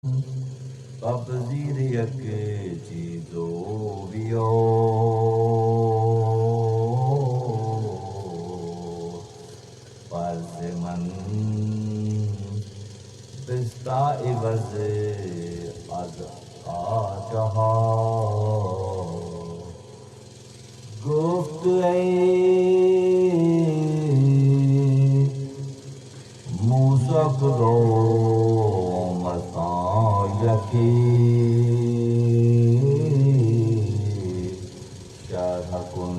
بپذیر یک چیزو بیو فرض من بستا عوض از آجہا گفت ای موسیٰ کدو یکی شرح کن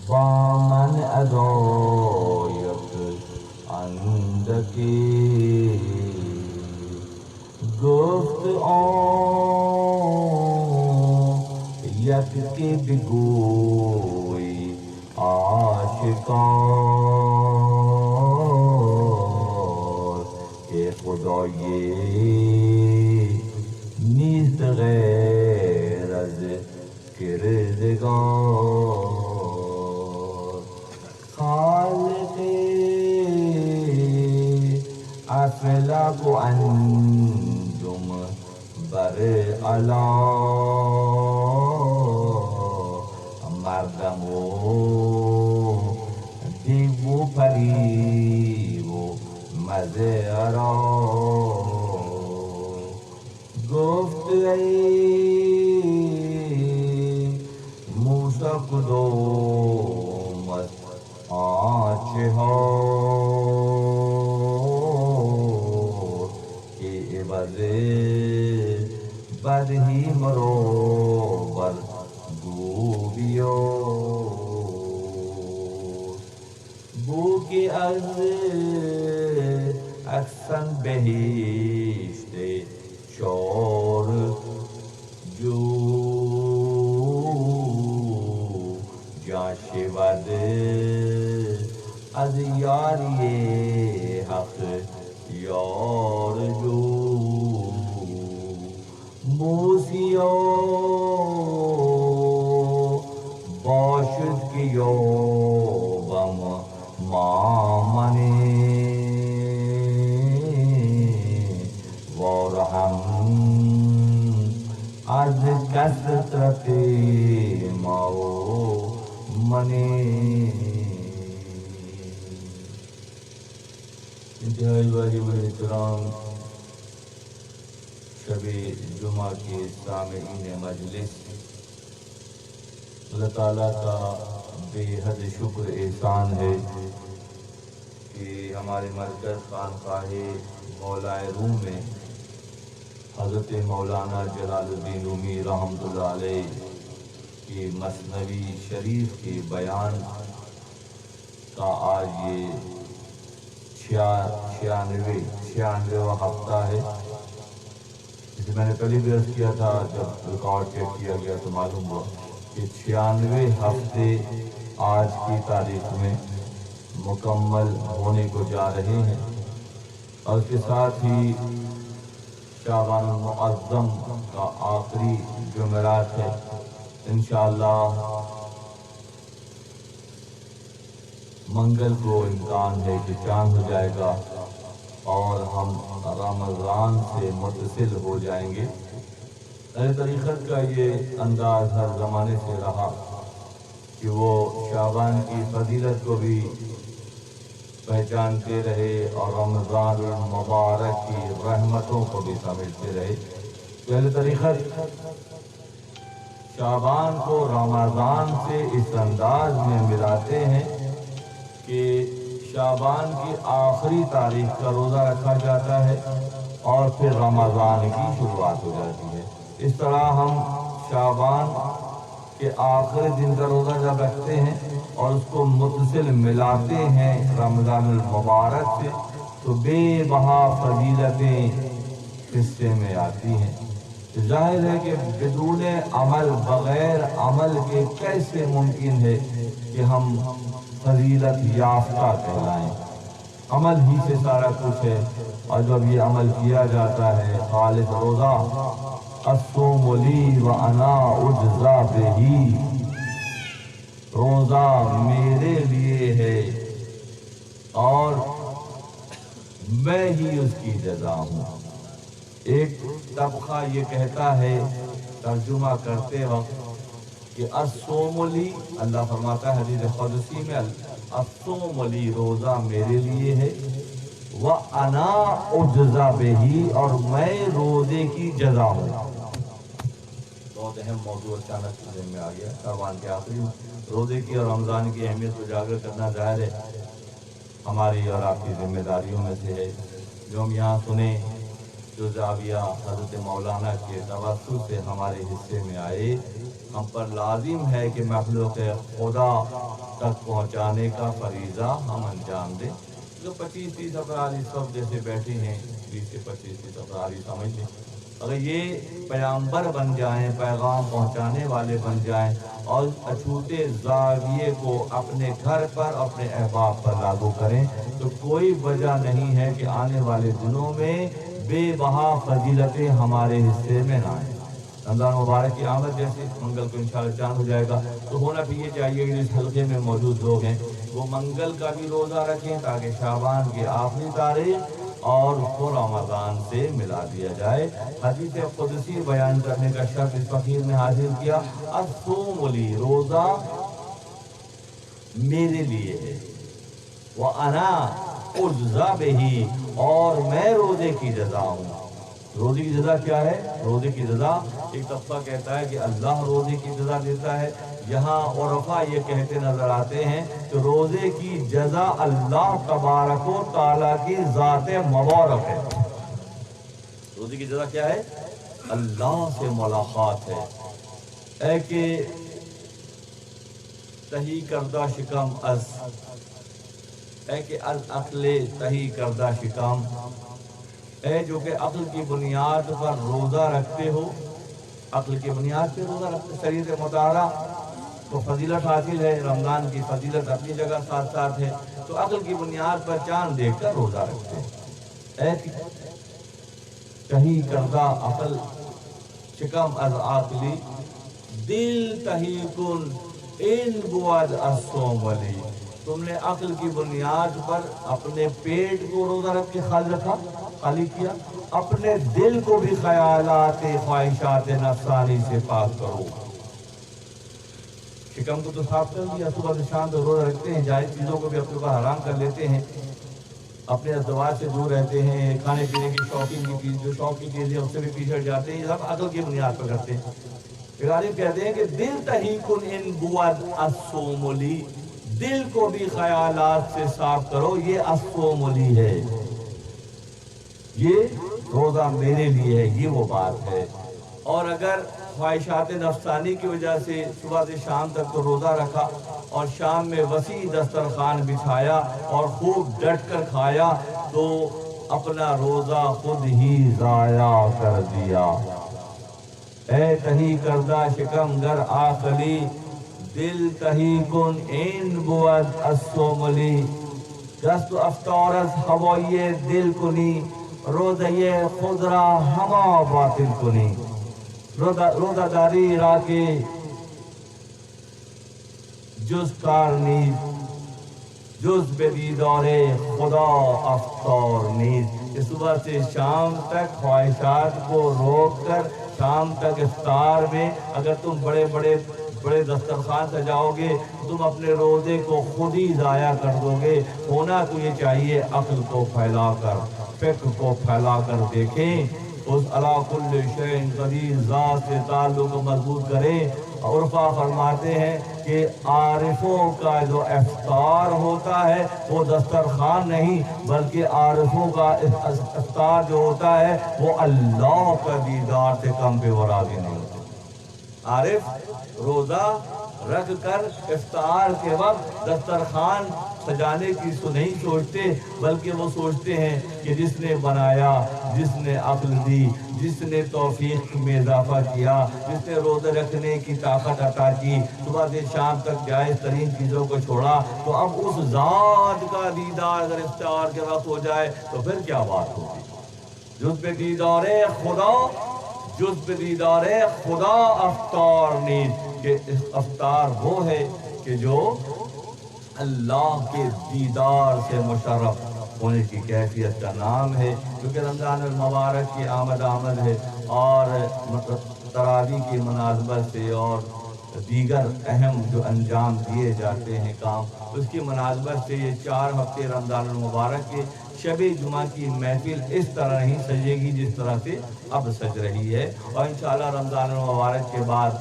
با من ادایت اندکی گفت یک کی بگوی آشکار کہ خدای نیست غیر از کردگار خالق افلاک و انجم بر علا مردم و دیو و پری و مزرا گفت ای موسیٰ کدومت آنچه ها که عوض بدهی مرو بر گو بیو بو کی از احسن بهشت شور جو جا شود از یاری حق یار جو موسیو باشد که یوبم مامنی وارحم از کثرت ماو منی انتہائی واجب احترام شب جمعہ کے سامعین مجلس، اللہ تعالیٰ کا بے حد شکر احسان ہے کہ ہمارے مرکز خانقاہ مولائے روم میں حضرت مولانا جلال الدین رومی رحمۃ اللہ علیہ کی مثنوی شریف کے بیان کا آج یہ 96واں ہفتہ ہے۔ جسے میں نے پہلے بھی عرض کیا تھا، جب ریکارڈ چیک کیا گیا تو معلوم ہوا کہ 96 ہفتے آج کی تاریخ میں مکمل ہونے کو جا رہے ہیں، اور اس کے ساتھ ہی شعبان المعظم کا آخری جمعرات ہے۔ انشاءاللہ منگل کو امکان ہے کہ چاند ہو جائے گا اور ہم رمضان سے متصل ہو جائیں گے۔ اہل طریقت کا یہ انداز ہر زمانے سے رہا کہ وہ شعبان کی فضیلت کو بھی پہچانتے رہے اور رمضان المبارک کی رحمتوں کو بھی سمجھتے رہے۔ اہل طریقت شعبان کو رمضان سے اس انداز میں ملاتے ہیں کہ شعبان کی آخری تاریخ کا روزہ رکھا جاتا ہے اور پھر رمضان کی شروعات ہو جاتی ہے۔ اس طرح ہم شعبان کے آخری دن کا روزہ جب رکھتے ہیں اور اس کو متصل ملاتے ہیں رمضان المبارک سے تو بے بہا فضیلتیں حصے میں آتی ہیں۔ ظاہر ہے کہ بدون عمل، بغیر عمل کے کیسے ممکن ہے کہ ہم فضیلت یافتہ کہلائیں؟ عمل ہی سے سارا کچھ ہے، اور جب یہ عمل کیا جاتا ہے خالص روزہ، الصوم لی وانا اجزا بہی، روزہ میرے لیے ہے اور میں ہی اس کی جزا ہوں۔ ایک طبقہ یہ کہتا ہے ترجمہ کرتے وقت کہ الصوم لی، اللہ فرماتا ہے حدیث قدسی میں الصوم لی، روزہ میرے لیے ہے، وَأَنَا أُجْزَى بِهِ، اور میں روزے کی جزا ہوں۔ بہت اہم موضوع اچانک ذہن میں آ گیا۔ شعبان کے آخری روزے کی اور رمضان کی اہمیت کو اجاگر کرنا ظاہر ہے ہماری اور آپ کی ذمہ داریوں میں سے ہے، جو ہم یہاں سنیں، جو زاویہ حضرت مولانا کے توسط سے ہمارے حصے میں آئے، ہم پر لازم ہے کہ مخلوق خدا تک پہنچانے کا فریضہ ہم انجام دیں۔ جو 25-30 افراد اس وقت جیسے بیٹھے ہیں، 20 سے 25 افراد ہی سمجھ لیں، اگر یہ پیغمبر بن جائیں، پیغام پہنچانے والے بن جائیں اور اچھوتے زاویے کو اپنے گھر پر، اپنے احباب پر لاگو کریں، تو کوئی وجہ نہیں ہے کہ آنے والے دنوں میں بے بہا فضیلتیں ہمارے حصے میں نہ آئیں۔ رمضان مبارک کی آمد جیسے منگل کو انشاءاللہ چاند ہو جائے گا، تو ہونا بھی یہ چاہیے کہ جس حلقے میں موجود لوگ ہیں وہ منگل کا بھی روزہ رکھیں تاکہ شعبان کی آخری تاریخ اور اس کو رمضان سے ملا دیا جائے۔ حدیث قدسی بیان کرنے کا شرط اس فقیر نے حاصل کیا، الصوم لی، روزہ میرے لیے ہے، وَأَنَا أُجْزَى بِهِ، اور میں روزے کی جزا ہوں۔ روزے کی جزا کیا ہے؟ روزے کی جزا، ایک طبقہ کہتا ہے کہ اللہ روزے کی جزا دیتا ہے، یہاں عرفا یہ کہتے نظر آتے ہیں کہ روزے کی جزا اللہ تبارک و تعالیٰ کی ذات مبارک ہے۔ روزے کی جزا کیا ہے؟ اللہ سے ملاقات ہے۔ اے کہ تہی کردہ شکم از، اے کہ از عقل تہی کردہ شکم، اے جو کہ عقل کی بنیاد پر روزہ رکھتے ہو، عقل کی بنیاد پر روزہ رکھتے، شریعت مطالعہ کو فضیلت حاصل ہے، رمضان کی فضیلت اپنی جگہ ساتھ ساتھ ہے، تو عقل کی بنیاد پر چاند دیکھ کر روزہ رکھتے ہیں۔ اے تہی کردہ عقل شکم از عقلی، دل تہی کن ان بود الصوم لی، تم نے عقل کی بنیاد پر اپنے پیٹ کو روزہ رکھ کے خالی کیا، اپنے دل کو بھی خیالات خواہشات نفسانی سے پاک کرو۔ شکم کو تو صاف کر دیا، صبح سے شام تک روزہ رکھتے ہیں، جائز چیزوں کو بھی اپنے اوپر حرام کر لیتے ہیں، اپنے ازدواج سے دور رہتے ہیں، کھانے پینے کی شوقین کی چیز، جو شوق کی چیزیں اس سے بھی پیچھے جاتے ہیں، یہ سب عقل کی بنیاد پر کرتے ہیں۔ غالب کہتے ہیں کہ دل تہی کن ان بود الصوم لی، دل کو بھی خیالات سے صاف کرو، یہ الصوم لی ہے، یہ روزہ میرے لیے ہے، یہ وہ بات ہے۔ اور اگر خواہشات نفسانی کی وجہ سے صبح سے شام تک تو روزہ رکھا اور شام میں وسیع دسترخوان بچھایا اور خوب ڈٹ کر کھایا، تو اپنا روزہ خود ہی ضائع کر دیا۔ اے تہی کردہ شکم گر عاقلی، دل تہی کن این بود الصوم لی، دست افطار از هوای دل کنی، روزه خود را ہما باطل کنی، روزہ داری را کے جز کار نیز، جز به دیدار خدا افطار نیز، کہ صبح سے شام تک خواہشات کو روک کر شام تک افطار میں اگر تم بڑے دسترخوان سجاؤ گے، تم اپنے روزے کو خود ہی ضائع کر دو گے۔ ہونا تو یہ چاہیے عقل کو پھیلا کر، فکر کو پھیلا کر دیکھیں، اس علی کل شیء قدیر ذات سے تعلق مضبوط کریں۔ عرفا فرماتے ہیں کہ عارفوں کا جو افطار ہوتا ہے وہ دسترخوان نہیں، بلکہ عارفوں کا افطار جو ہوتا ہے وہ اللہ کا دیدار سے کم پہ وہ راضی نہیں ہوتا۔ عارف روزہ رکھ کر افطار کے وقت دسترخوان سجانے کی تو نہیں سوچتے، بلکہ وہ سوچتے ہیں کہ جس نے بنایا، جس نے عقل دی، جس نے توفیق میں اضافہ کیا، جس نے روزہ رکھنے کی طاقت عطا کی، صبح سے شام تک جائز ترین چیزوں کو چھوڑا، تو اب اس ذات کا دیدار اگر افطار کے وقت ہو جائے تو پھر کیا بات ہوگی۔ جز پہ دیدار خدا، جز پہ دیدار خدا افطار نیز، کہ افطار وہ ہے کہ جو اللہ کے دیدار سے مشرف، ہونے کی کیفیت کا نام ہے، کیونکہ رمضان المبارک کی آمد ہے اور تراویح کی مناسبت سے اور دیگر اہم جو انجام دیے جاتے ہیں کام، اس کی مناسبت سے یہ 4 ہفتے رمضان المبارک کے شب جمعہ کی محفل اس طرح نہیں سجے گی جس طرح سے اب سج رہی ہے، اور انشاءاللہ رمضان المبارک کے بعد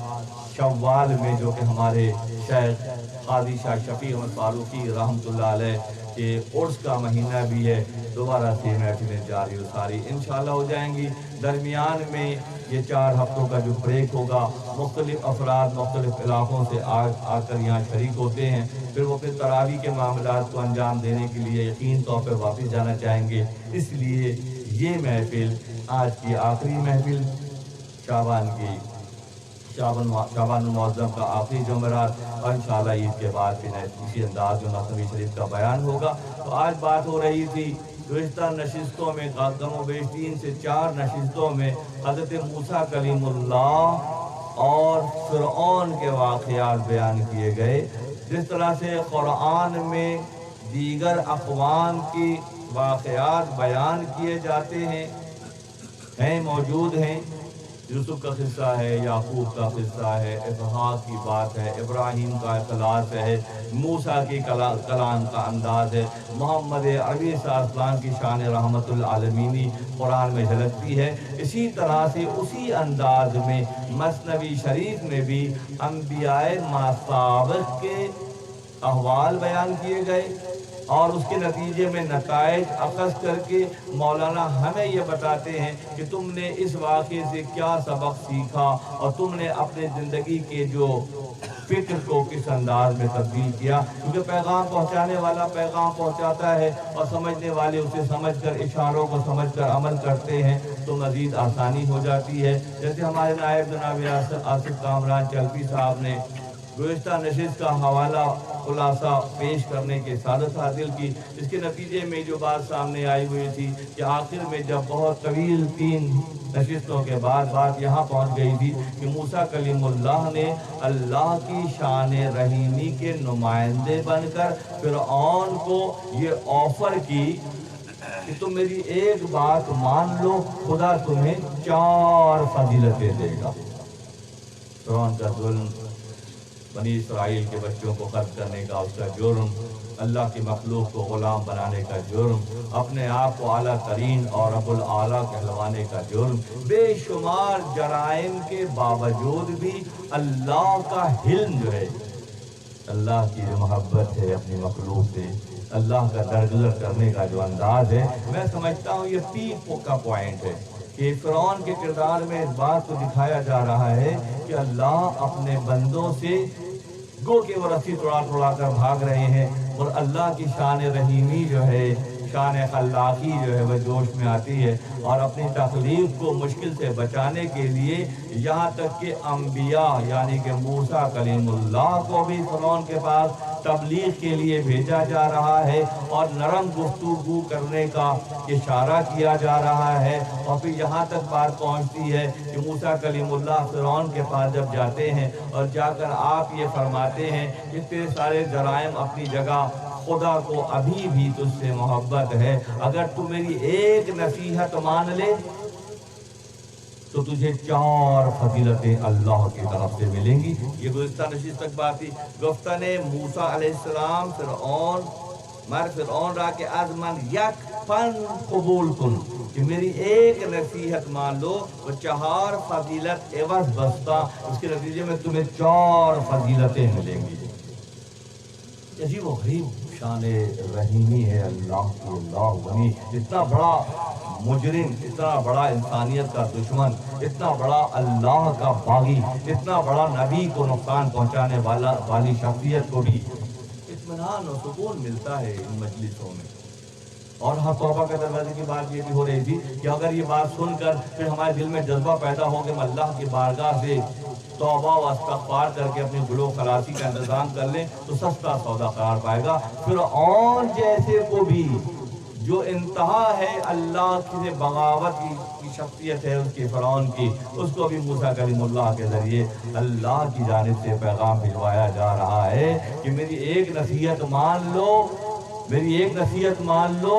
شوال میں جو کہ ہمارے شیخ قاضی شاہ شفیع احمد فاروقی رحمۃ اللہ علیہ کہ عرس کا مہینہ بھی ہے، دوبارہ سے محفلیں جاری و ساری انشاءاللہ ہو جائیں گی۔ درمیان میں یہ 4 ہفتوں کا جو بریک ہوگا، مختلف افراد مختلف علاقوں سے آ کر یہاں شریک ہوتے ہیں، پھر وہ پھر تراویح کے معاملات کو انجام دینے کے لیے یقین طور پر واپس جانا چاہیں گے، اس لیے یہ محفل آج کی آخری محفل شعبان المعظم کا آخری جمعرات، اور انشاءاللہ عید کے بعد پھر اسی انداز میں نبی شریف کا بیان ہوگا۔ تو آج بات ہو رہی تھی گزشتہ نشستوں میں، کم و بیش 3 سے 4 نشستوں میں حضرت موسیٰ کلیم اللہ اور فرعون کے واقعات بیان کیے گئے۔ جس طرح سے قرآن میں دیگر اقوام کی واقعات بیان کیے جاتے ہیں موجود ہیں، یوسف کا قصہ ہے، یعقوب کا قصہ ہے، اسحاق کی بات ہے، ابراہیم کا اخلاص ہے، موسیٰ کی کلام کا انداز ہے، محمد عربی صلی اللہ علیہ وسلم کی شان رحمت العالمینی قرآن میں جھلکتی ہے۔ اسی طرح سے اسی انداز میں مثنوی شریف میں بھی انبیاء ماسابق کے احوال بیان کیے گئے، اور اس کے نتیجے میں نتائج اخذ کر کے مولانا ہمیں یہ بتاتے ہیں کہ تم نے اس واقعے سے کیا سبق سیکھا، اور تم نے اپنے زندگی کے جو فکر کو کس انداز میں تبدیل کیا، کیونکہ پیغام پہنچانے والا پیغام پہنچاتا ہے اور سمجھنے والے اسے سمجھ کر اشاروں کو سمجھ کر عمل کرتے ہیں تو مزید آسانی ہو جاتی ہے۔ جیسے ہمارے نائب جناب آصف کامران چلپی صاحب نے گزشتہ نشست کا حوالہ خلاصہ پیش کرنے کی سعادت حاصل کی، اس کے نتیجے میں جو بات سامنے آئی ہوئی تھی کہ آخر میں جب بہت طویل 3 نشستوں کے بعد بات یہاں پہنچ گئی تھی کہ موسیٰ کلیم اللہ نے اللہ کی شان رحیمی کے نمائندے بن کر فرعون کو یہ آفر کی کہ تم میری ایک بات مان لو، خدا تمہیں 4 فضیلتیں دے گا۔ فرعون کا ظلم، بنی اسرائیل کے بچوں کو قتل کرنے کا اس کا جرم، اللہ کی مخلوق کو غلام بنانے کا جرم، اپنے آپ کو اعلیٰ ترین اور رب الاعلیٰ کہلوانے کا جرم، بے شمار جرائم کے باوجود بھی اللہ کا حلم جو ہے، اللہ کی جو محبت ہے اپنی مخلوق سے، اللہ کا درگزر کرنے کا جو انداز ہے، میں سمجھتا ہوں یہ پیک کا پوائنٹ ہے کہ فرعون کے کردار میں اس بات کو دکھایا جا رہا ہے کہ اللہ اپنے بندوں سے گو کہ وہ رسی توڑا کر بھاگ رہے ہیں، اور اللہ کی شان رحیمی جو ہے، شان خلاقی جو ہے وہ جوش میں آتی ہے، اور اپنی تخلیق کو مشکل سے بچانے کے لیے یہاں تک کہ انبیاء یعنی کہ موسیٰ کلیم اللہ کو بھی فرعون کے پاس تبلیغ کے لیے بھیجا جا رہا ہے، اور نرم گفتگو کرنے کا اشارہ کیا جا رہا ہے، اور پھر یہاں تک بات پہنچتی ہے کہ موسیٰ کلیم اللہ فرعون کے پاس جب جاتے ہیں اور جا کر آپ یہ فرماتے ہیں کہ اتنے سارے جرائم اپنی جگہ، خدا کو ابھی بھی تجھ سے محبت ہے، اگر تو میری ایک نصیحت مان لے تو تجھے 4 فضیلتیں اللہ کی طرف سے ملیں گی۔ یہ گزشتہ نشست تک بات تھی۔ گفتن موسیٰ علیہ السلام فرعون را کہ از من یک فن قبول کن، کہ میری ایک نصیحت مان لو، وہ 4 فضیلت عوض بستہ، اس کے نتیجے میں تمہیں 4 فضیلتیں ملیں گی۔ عجیب و غریب شان رحیمی ہے اللہ کی، اللہ غنی، اتنا بڑا مجرم، اتنا بڑا انسانیت کا دشمن، اتنا بڑا اللہ کا باغی، اتنا بڑا نبی کو نقصان پہنچانے والی شخصیت کو بھی اطمینان اور سکون ملتا ہے ان مجلسوں میں۔ اور ہاں توبہ کے دروازے کی بات یہ بھی ہو رہی تھی کہ اگر یہ بات سن کر پھر ہمارے دل میں جذبہ پیدا ہو کہ ہم اللہ کی بارگاہ سے توبہ و استغفار کر کے اپنی گلو خلاصی کا انتظام کر لیں تو سستا سودا قرار پائے گا۔ فرعون جیسے کو بھی جو انتہا ہے اللہ کی بغاوت کی شخصیت ہے اس کی، فرعون کی، اس کو بھی موسیٰ کلیم اللہ کے ذریعے اللہ کی جانب سے پیغام بھجوایا جا رہا ہے کہ میری ایک نصیحت مان لو، میری ایک نصیحت مان لو،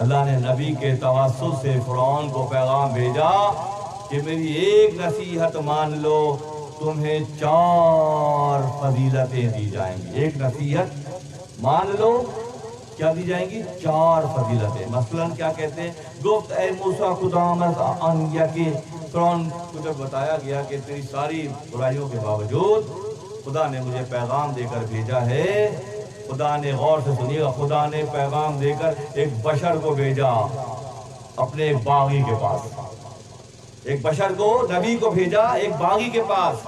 اللہ نے نبی کے توسط سے فرعون کو پیغام بھیجا کہ میری ایک نصیحت مان لو، تمہیں 4 فضیلتیں دی جائیں گی۔ ایک نصیحت مان لو، کیا دی جائیں گی؟ 4 فضیلتیں۔ مثلا کیا کہتے ہیں؟ گفت اے موسیٰ خدا ان یکی، فرعون کو جب بتایا گیا کہ تیری ساری برائیوں کے باوجود خدا نے مجھے پیغام دے کر بھیجا ہے، خدا نے، غور سے سنیے گا، خدا نے پیغام دے کر ایک بشر کو بھیجا اپنے ایک باغی کے پاس، ایک بشر کو، نبی کو بھیجا ایک باغی کے پاس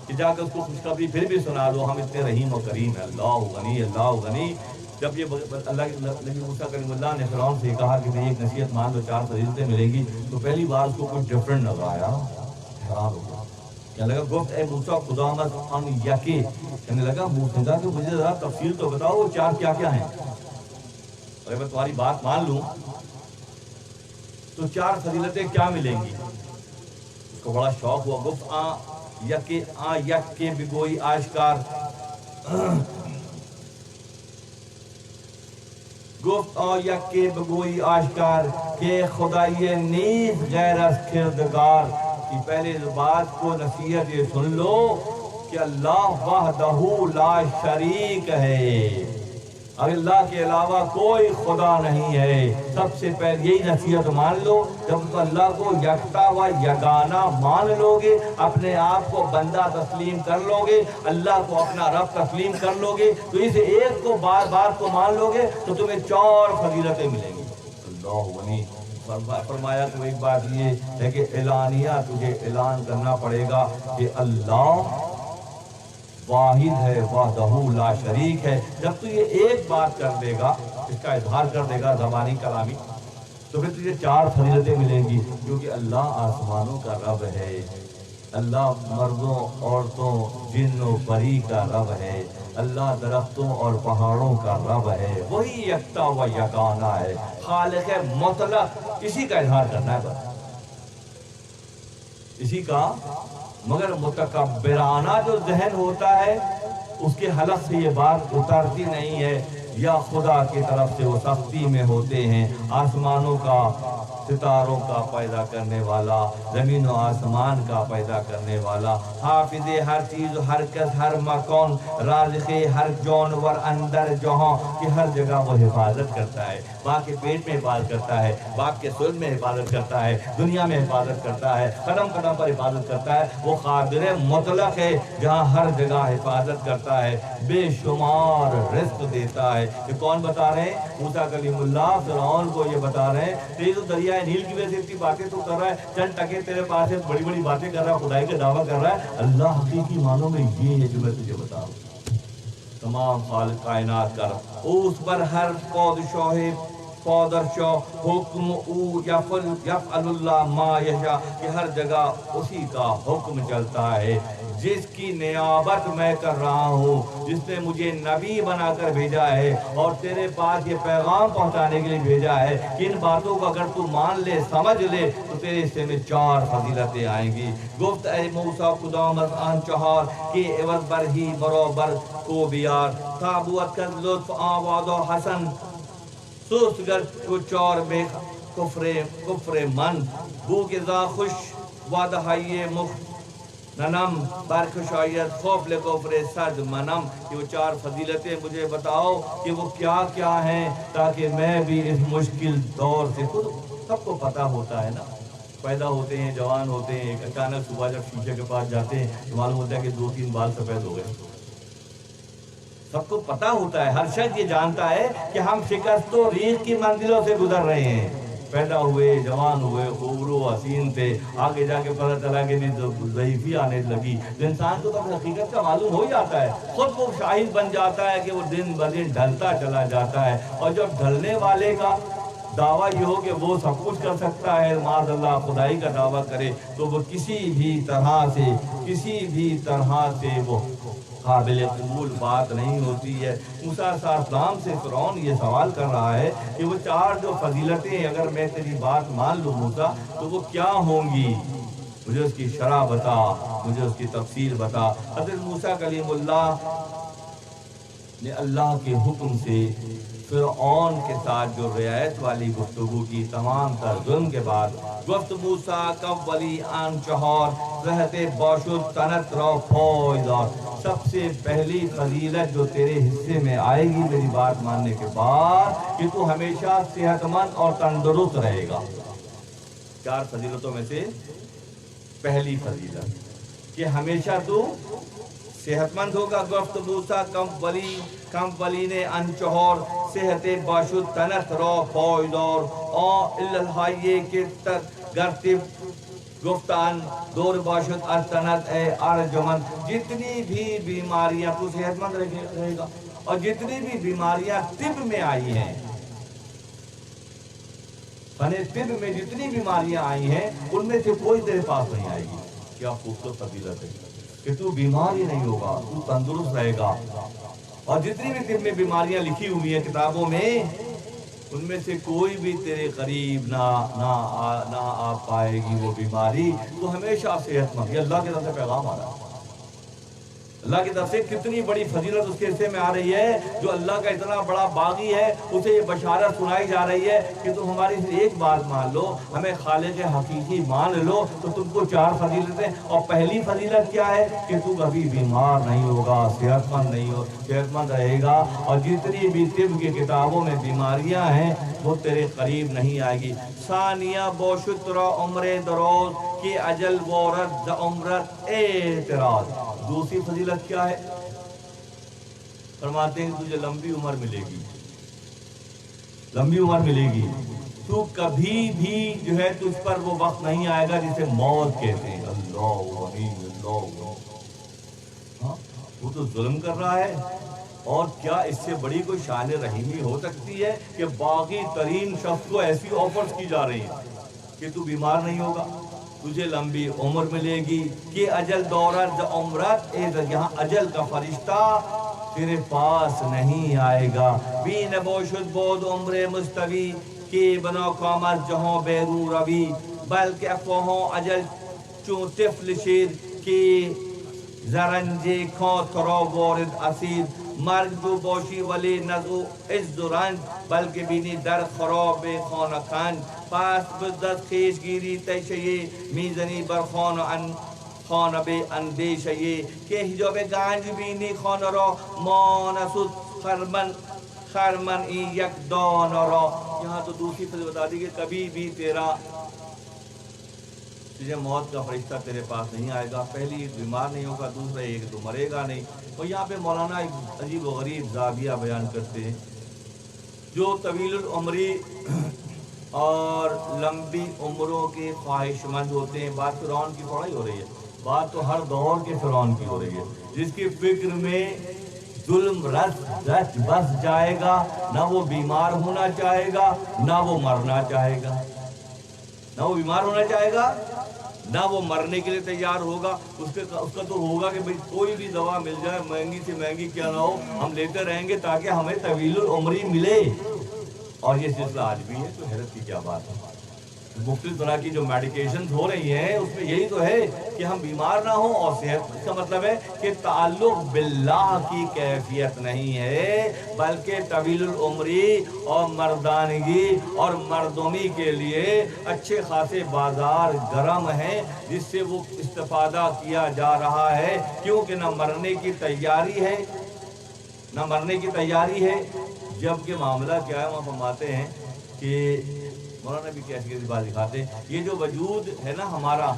کہ جا کر اس کو خوشخبری پھر بھی سنا دو، ہم اتنے رحیم و کریم ہیں، اللہ غنی اللہ غنی۔ جب یہ اللہ کے نبی موسیٰ کلیم اللہ نے فرعون سے کہا کہ میں ایک نصیحت مان دو 4 فضیلتیں ملیں گی، تو پہلی بار اس کو کچھ ڈفرنٹ نظر آیا، حیران ہو گیا، کہنے لگا گفت اے موسیٰ خدا ان یکی، کہنے لگا موسیٰ کہ مجھے ذرا تفصیل تو بتاؤ وہ 4 کیا کیا ہیں، اگر میں تمہاری بات مان لوں تو 4 فضیلتیں کیا ملیں گی؟ اس کو بڑا شوق ہوا۔ گفت یک کے بگوئی آشکار، گفت یک کے بگوئی آشکار کہ خدای نیز غیر از کردگار، کہ پہلے اس بات کو نصیحت یہ سن لو کہ اللہ وحدہ لا شریک ہے، اللہ کے علاوہ کوئی خدا نہیں ہے۔ سب سے پہلے یہی نصیحت مان لو، جب اللہ کو یکتا و یگانہ مان لو گے، اپنے آپ کو بندہ تسلیم کر لو گے، اللہ کو اپنا رب تسلیم کر لو گے، تو اس ایک کو بار بار کو مان لو گے تو تمہیں 4 فضیلتیں ملیں گی۔ اللہ غنی۔ فرمایا تو ایک بات یہ ہے کہ اعلانیہ تجھے اعلان کرنا پڑے گا کہ اللہ واحد ہے، وحدہ لا شریک ہے۔ جب تو یہ ایک بات کر دے گا، اس کا اظہار کر دے گا زبانی کلامی، تو پھر تجھے 4 فضیلتیں ملیں گی، کیونکہ اللہ آسمانوں کا رب ہے، اللہ مردوں عورتوں جن و پری کا رب ہے، اللہ درختوں اور پہاڑوں کا رب ہے، وہی یکتا و یگانہ ہے، خالق مطلق، اسی کا اظہار کرنا ہے بس، اسی کا۔ مگر متکبرانہ جو ذہن ہوتا ہے اس کے حلق سے یہ بات اترتی نہیں ہے، یا خدا کی طرف سے وہ سختی میں ہوتے ہیں، آسمانوں کا، ستاروں کا پیدا کرنے والا، زمین و آسمان کا پیدا کرنے والا، حافظ ہر چیز ہر کس ہر مکان، رازق ہر جانور اندر جہاں، کہ ہر جگہ وہ حفاظت کرتا ہے، ماں کے پیٹ میں حفاظت کرتا ہے، باپ کے سر میں حفاظت کرتا ہے، دنیا میں حفاظت کرتا ہے، قدم قدم پر حفاظت کرتا ہے، وہ قادر مطلق ہے جہاں ہر جگہ حفاظت کرتا ہے، بے شمار رزق دیتا ہے۔ یہ کون بتا رہے ہیں؟ موسیٰ کلیم اللہ فرعون کو یہ بتا رہے ہیں، تیری تو دریائے نیل کی وجہ سے اتنی باتیں تو کر رہا ہے، چند ٹکے تیرے پاس ہے، بڑی بڑی باتیں کر رہا ہے، خدائی کا دعویٰ کر رہا ہے، اللہ حقیقی معنوں میں یہ ہے جو میں تجھے بتا رہا ہوں، تمام خالق کائنات کا رب، اس پر ہر پادشاہ پادرشاہ حکم او یفعل اللہ ما یشاء، کہ ہر جگہ اسی کا حکم چلتا ہے، جس کی نیابت میں کر رہا ہوں، جس نے مجھے نبی بنا کر بھیجا ہے اور تیرے پاس یہ پیغام پہنچانے کے لیے بھیجا ہے کہ ان باتوں کو اگر تو مان لے، سمجھ لے، تو تیرے حصے میں 4 فضیلتیں آئیں گی۔ گفت اے موسیٰ خدا مزان 4 کہ عوض بر ہی برابر کو بیار، تابوت کر لطف آواد و حسن، سوست گر کو 4 بے کفر من، بو کے ذا خوش وادہائی مخ ننم برکش آیت خوف لکفر سرد منم، کہ وہ 4 فضیلتیں مجھے بتاؤ کہ وہ کیا کیا ہیں، تاکہ میں بھی اس مشکل دور سے، خود سب کو پتہ ہوتا ہے نا، پیدا ہوتے ہیں، جوان ہوتے ہیں، اچانک صبح جب شیشے کے پاس جاتے ہیں تو معلوم ہوتا ہے کہ 2-3 بال سفید ہو گئے، سب کو پتہ ہوتا ہے، ہر شخص یہ جانتا ہے کہ ہم شکست و ریغ کی منزلوں سے گزر رہے ہیں، پیدا ہوئے، جوان ہوئے، خوبرو حسین تھے، آگے جا کے پتہ چلا کہ ضعیفی آنے لگی، تو انسان کو تو اپنی حقیقت کا معلوم ہو جاتا ہے، خود وہ شاہد بن جاتا ہے کہ وہ دن بدن ڈھلتا چلا جاتا ہے، اور جب ڈھلنے والے کا دعویٰ یہ ہو کہ وہ سب کچھ کر سکتا ہے، معاذ اللہ خدائی کا دعویٰ کرے، تو وہ کسی بھی طرح سے وہ قابل قبول بات نہیں ہوتی ہے۔ موسیٰ علیہ السلام سے فرعون یہ سوال کر رہا ہے کہ وہ 4 جو فضیلتیں اگر میں تیری بات مان لوں موسیٰ تو وہ کیا ہوں گی، مجھے اس کی شرح بتا، مجھے اس کی تفصیل بتا۔ حضرت موسیٰ کلیم اللہ نے اللہ کے حکم سے فرعون کے ساتھ جو رعایت والی گفتگو کی تمام تر ظلم کے بعد گفت موسیٰ کب ولی آن چہار رہتے باشد تنت رو فوجدار، سب سے پہلی فضیلت جو تیرے حصے میں آئے گی میری بات ماننے کے بعد کہ تو ہمیشہ صحت مند اور تندرست رہے گا۔ 4 فضیلتوں میں سے پہلی فضیلت کہ ہمیشہ تو صحت مند ہوگا۔ گفت موسیٰ کم ولی نے ان چہور صحت باشد تنت رو پائیدار اور الہائیے کے گرتب گفتان دور باشد ارتنت اے ارجمن، جتنی بھی بیماریاں تو صحت مند رہے گا، اور جتنی بھی بیماریاں طب میں آئی ہیں، فن طب میں جتنی بیماریاں آئی ہیں ان میں سے کوئی تیرے پاس نہیں آئے گی۔ کیا خوبصورت فضیلت ہے کہ تو بیمار ہی نہیں ہوگا، تو تندرست رہے گا، اور جتنی بھی طب میں بیماریاں لکھی ہوئی ہیں کتابوں میں ان میں سے کوئی بھی تیرے قریب نہ آ پائے گی وہ بیماری، تو ہمیشہ صحت مند۔ یہ اللہ کی طرف سے پیغام آ رہا ہے، اللہ کی طرف سے کتنی بڑی فضیلت اس کے حصے میں آ رہی ہے۔ جو اللہ کا اتنا بڑا باغی ہے اسے یہ بشارت سنائی جا رہی ہے کہ تم ہماری ایک بات مان لو، ہمیں خالق حقیقی مان لو تو تم کو 4 فضیلتیں، اور پہلی فضیلت کیا ہے کہ تو کبھی بیمار نہیں ہوگا، صحت مند رہے گا، اور جتنی بھی طب کی کتابوں میں بیماریاں ہیں وہ تیرے قریب نہیں آئے گی۔ ثانیہ بوشت را عمر دراز کی اجل وارد عمرت اعتراض، دوسری فضیلت کیا ہے؟ فرماتے ہیں تجھے لمبی عمر ملے گی، لمبی عمر ملے گی، تو کبھی بھی جو ہے تجھ پر وہ وقت نہیں آئے گا جسے موت کہتے ہیں۔ اللہ ہاں، وہ تو ظلم کر رہا ہے، اور کیا اس سے بڑی کوئی شان رحیمی ہو سکتی ہے کہ باغی ترین شخص کو ایسی آفرز کی جا رہی ہیں کہ تو بیمار نہیں ہوگا، تجھے لمبی عمر ملے گی، کہ اجل دورت عمرت، یہاں اجل کا فرشتہ تیرے پاس نہیں آئے گا۔ بی نبوشد بود عمر مستوی کہ بنا قامت جہاں بیرو روی، بلکہ افواہوں اجل چون طفل شیر کہ زرنجے کھاں ترا وارد اسید، مرگ جو باشی ولی نزو عز و رنج، بلکہ بینی در خراب خانہ کھنج، پس بدت خیش گیری تیشیے میزنی بر خانہ بے اندیشیے، کہ حجاب گنج بینی خانہ را مانسود خرمن ای یک دانہ را۔ یہاں تو دوسری فضل بتا دی کہ کبھی بھی تجھے موت کا فرشتہ تیرے پاس نہیں آئے گا، پہلی بیمار نہیں ہوگا، دوسرا یہ کہ تو مرے گا نہیں۔ اور یہاں پہ مولانا ایک عجیب و غریب زاویہ بیان کرتے ہیں، جو طویل العمری اور لمبی عمروں کے خواہش مند ہوتے ہیں۔ بات فرعون کی تھوڑا ہی ہو رہی ہے، بات تو ہر دور کے فرعون کی ہو رہی ہے، جس کی فکر میں ظلم رچ بس جائے گا، نہ وہ بیمار ہونا چاہے گا نہ وہ مرنا چاہے گا، نہ وہ بیمار ہونا چاہے گا نہ وہ مرنے کے لیے تیار ہوگا۔ اس کا تو ہوگا کہ بھئی کوئی بھی دوا مل جائے، مہنگی سے مہنگی کیا نہ ہو، ہم لیتے رہیں گے تاکہ ہمیں طویل العمری ملے۔ اور یہ سلسلہ آج بھی ہے، تو حیرت کی کیا بات ہے، مختلف طرح کی جو میڈیکیشنز ہو رہی ہیں اس میں یہی تو ہے کہ ہم بیمار نہ ہوں اور صحت۔ اس کا مطلب ہے کہ تعلق باللہ کی کیفیت نہیں ہے، بلکہ طویل العمری اور مردانگی اور مردمی کے لیے اچھے خاصے بازار گرم ہیں جس سے وہ استفادہ کیا جا رہا ہے، کیونکہ نہ مرنے کی تیاری ہے، نہ مرنے کی تیاری ہے۔ جبکہ معاملہ کیا ہے، وہاں فرماتے ہیں کہ مولانا بھی کیسی بات دکھاتے ہیں، یہ جو وجود ہے نا ہمارا،